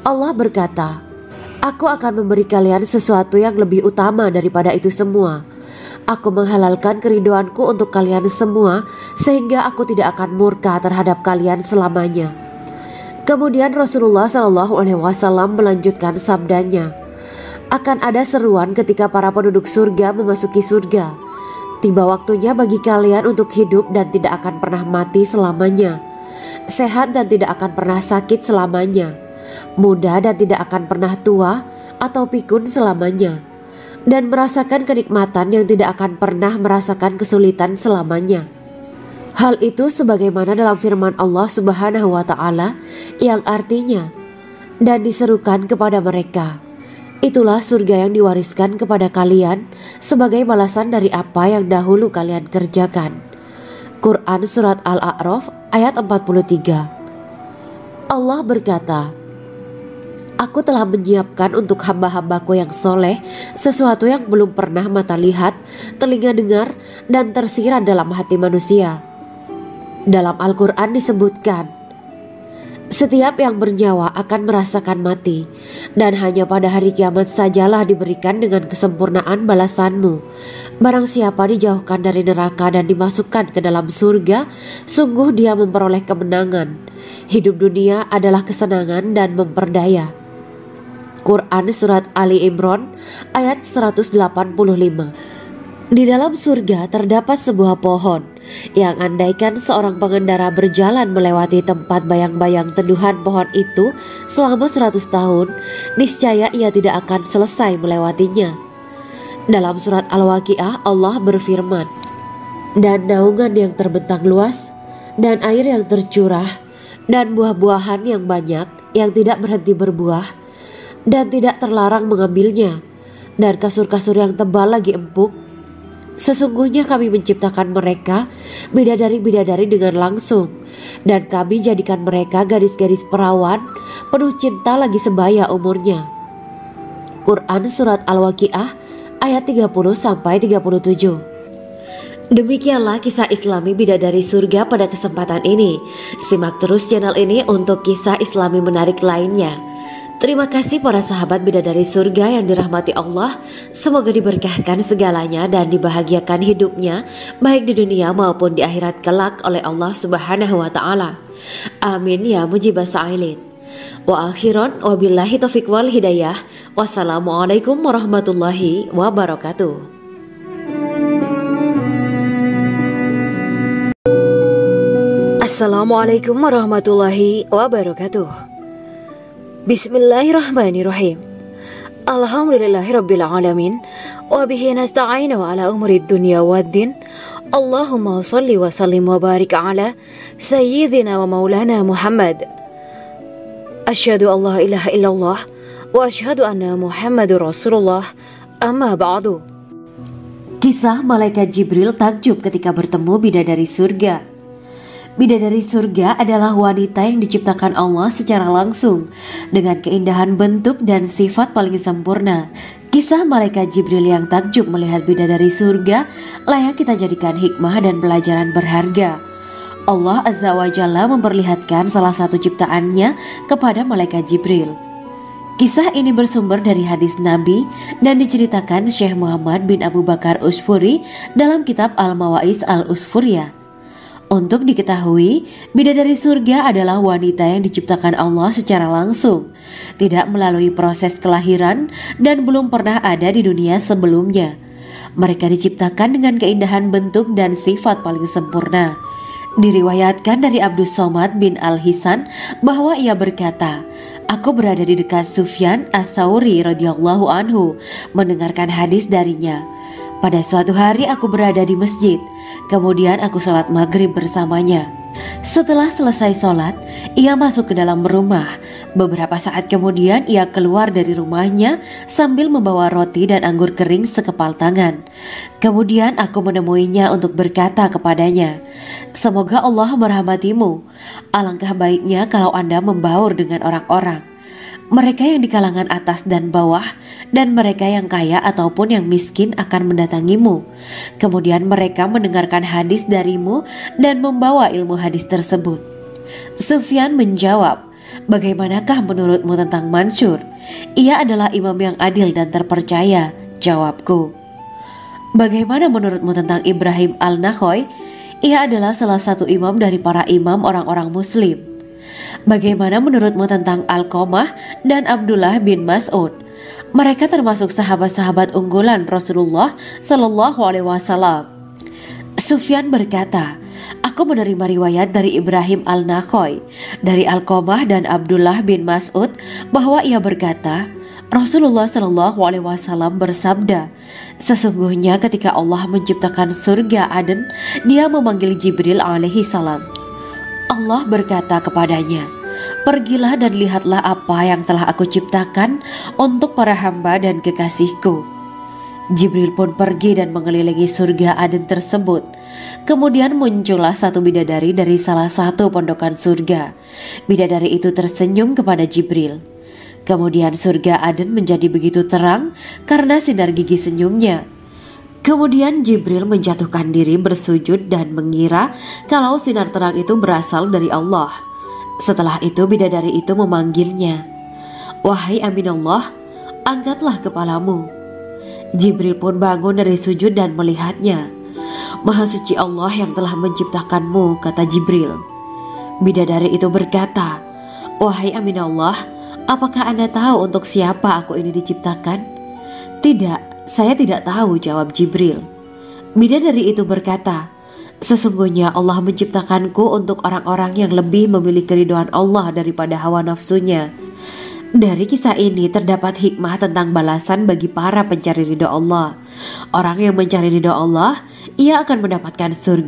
Allah berkata, 'Aku akan memberi kalian sesuatu yang lebih utama daripada itu semua. Aku menghalalkan keridoanku untuk kalian semua sehingga aku tidak akan murka terhadap kalian selamanya.'" Kemudian Rasulullah SAW melanjutkan sabdanya, "Akan ada seruan ketika para penduduk surga memasuki surga. Tiba waktunya bagi kalian untuk hidup dan tidak akan pernah mati selamanya, sehat dan tidak akan pernah sakit selamanya, muda dan tidak akan pernah tua atau pikun selamanya, dan merasakan kenikmatan yang tidak akan pernah merasakan kesulitan selamanya." Hal itu sebagaimana dalam firman Allah Subhanahu wa Ta'ala yang artinya, "Dan diserukan kepada mereka, itulah surga yang diwariskan kepada kalian sebagai balasan dari apa yang dahulu kalian kerjakan." Quran Surat Al-A'raf ayat 43. Allah berkata, "Aku telah menyiapkan untuk hamba-hambaku yang soleh sesuatu yang belum pernah mata lihat, telinga dengar, dan tersirat dalam hati manusia." Dalam Al-Quran disebutkan, "Setiap yang bernyawa akan merasakan mati, dan hanya pada hari kiamat sajalah diberikan dengan kesempurnaan balasanmu. Barang siapa dijauhkan dari neraka dan dimasukkan ke dalam surga, sungguh dia memperoleh kemenangan. Hidup dunia adalah kesenangan dan memperdaya." Quran Surat Ali Imran ayat 185. Di dalam surga terdapat sebuah pohon yang andaikan seorang pengendara berjalan melewati tempat bayang-bayang teduhan pohon itu selama 100 tahun, niscaya ia tidak akan selesai melewatinya. Dalam surat Al-Waqiah Allah berfirman, "Dan naungan yang terbentang luas, dan air yang tercurah, dan buah-buahan yang banyak yang tidak berhenti berbuah, dan tidak terlarang mengambilnya, dan kasur-kasur yang tebal lagi empuk. Sesungguhnya kami menciptakan mereka bidadari-bidadari dengan langsung, dan kami jadikan mereka gadis-gadis perawan penuh cinta lagi sebaya umurnya. Quran Surat Al-Waqiah ayat 30-37. Demikianlah kisah Islami bidadari surga pada kesempatan ini. Simak terus channel ini untuk kisah Islami menarik lainnya. Terima kasih para sahabat bidadari surga yang dirahmati Allah. Semoga diberkahkan segalanya dan dibahagiakan hidupnya baik di dunia maupun di akhirat kelak oleh Allah Subhanahu wa taala. Amin ya mujibah sa'ilin. Wa akhiran wabillahi taufiq wal hidayah. Wassalamualaikum warahmatullahi wabarakatuh. Assalamualaikum warahmatullahi wabarakatuh. Bismillahirrahmanirrahim. Alhamdulillahirabbil alamin wa bihi nasta'inu ala umuri dunya waddin. Allahumma shalli wa sallim wa barik ala sayyidina wa maulana Muhammad. Asyhadu an la ilaha illallah wa asyhadu anna Muhammadur Rasulullah. Amma ba'du. Kisah malaikat Jibril takjub ketika bertemu bidadari surga. Bidadari surga adalah wanita yang diciptakan Allah secara langsung dengan keindahan bentuk dan sifat paling sempurna. Kisah malaikat Jibril yang takjub melihat bidadari surga layak kita jadikan hikmah dan pelajaran berharga. Allah Azza wa Jalla memperlihatkan salah satu ciptaannya kepada malaikat Jibril. Kisah ini bersumber dari hadis Nabi dan diceritakan Syekh Muhammad bin Abu Bakar Usfuri dalam kitab Al-Mawaiz Al-Usfuriyah. Untuk diketahui, bidadari surga adalah wanita yang diciptakan Allah secara langsung, tidak melalui proses kelahiran dan belum pernah ada di dunia sebelumnya. Mereka diciptakan dengan keindahan bentuk dan sifat paling sempurna. Diriwayatkan dari Abdus Somad bin Al-Hisan bahwa ia berkata, "Aku berada di dekat Sufyan As-Sauri radhiyallahu anhu mendengarkan hadis darinya. Pada suatu hari aku berada di masjid, kemudian aku sholat maghrib bersamanya. Setelah selesai sholat, ia masuk ke dalam rumah. Beberapa saat kemudian ia keluar dari rumahnya sambil membawa roti dan anggur kering sekepal tangan. Kemudian aku menemuinya untuk berkata kepadanya, 'Semoga Allah merahmatimu. Alangkah baiknya kalau Anda membaur dengan orang-orang. Mereka yang di kalangan atas dan bawah, dan mereka yang kaya ataupun yang miskin akan mendatangimu. Kemudian mereka mendengarkan hadis darimu dan membawa ilmu hadis tersebut.' Sufyan menjawab, 'Bagaimanakah menurutmu tentang Mansur? Ia adalah imam yang adil dan terpercaya.' Jawabku. 'Bagaimana menurutmu tentang Ibrahim Al-Nakhoy? Ia adalah salah satu imam dari para imam orang-orang muslim.' 'Bagaimana menurutmu tentang Alqamah dan Abdullah bin Mas'ud? Mereka termasuk sahabat-sahabat unggulan Rasulullah Sallallahu Alaihi Wasallam.' Sufyan berkata, 'Aku menerima riwayat dari Ibrahim Al-Nakhoy, dari Alqamah dan Abdullah bin Mas'ud bahwa ia berkata, Rasulullah Sallallahu Alaihi Wasallam bersabda, sesungguhnya ketika Allah menciptakan surga Aden, Dia memanggil Jibril alaihi salam. Allah berkata kepadanya, pergilah dan lihatlah apa yang telah aku ciptakan untuk para hamba dan kekasihku. Jibril pun pergi dan mengelilingi surga Aden tersebut. Kemudian muncullah satu bidadari dari salah satu pondokan surga. Bidadari itu tersenyum kepada Jibril. Kemudian surga Aden menjadi begitu terang karena sinar gigi senyumnya. Kemudian Jibril menjatuhkan diri bersujud dan mengira kalau sinar terang itu berasal dari Allah. Setelah itu bidadari itu memanggilnya, wahai Aminullah, angkatlah kepalamu. Jibril pun bangun dari sujud dan melihatnya. Maha suci Allah yang telah menciptakanmu, kata Jibril. Bidadari itu berkata, wahai Aminullah, apakah Anda tahu untuk siapa aku ini diciptakan? Tidak, saya tidak tahu, jawab Jibril. Bidadari itu berkata, sesungguhnya Allah menciptakanku untuk orang-orang yang lebih memilih keridhaan Allah daripada hawa nafsunya. Dari kisah ini terdapat hikmah tentang balasan bagi para pencari ridha Allah. Orang yang mencari ridha Allah, ia akan mendapatkan surga.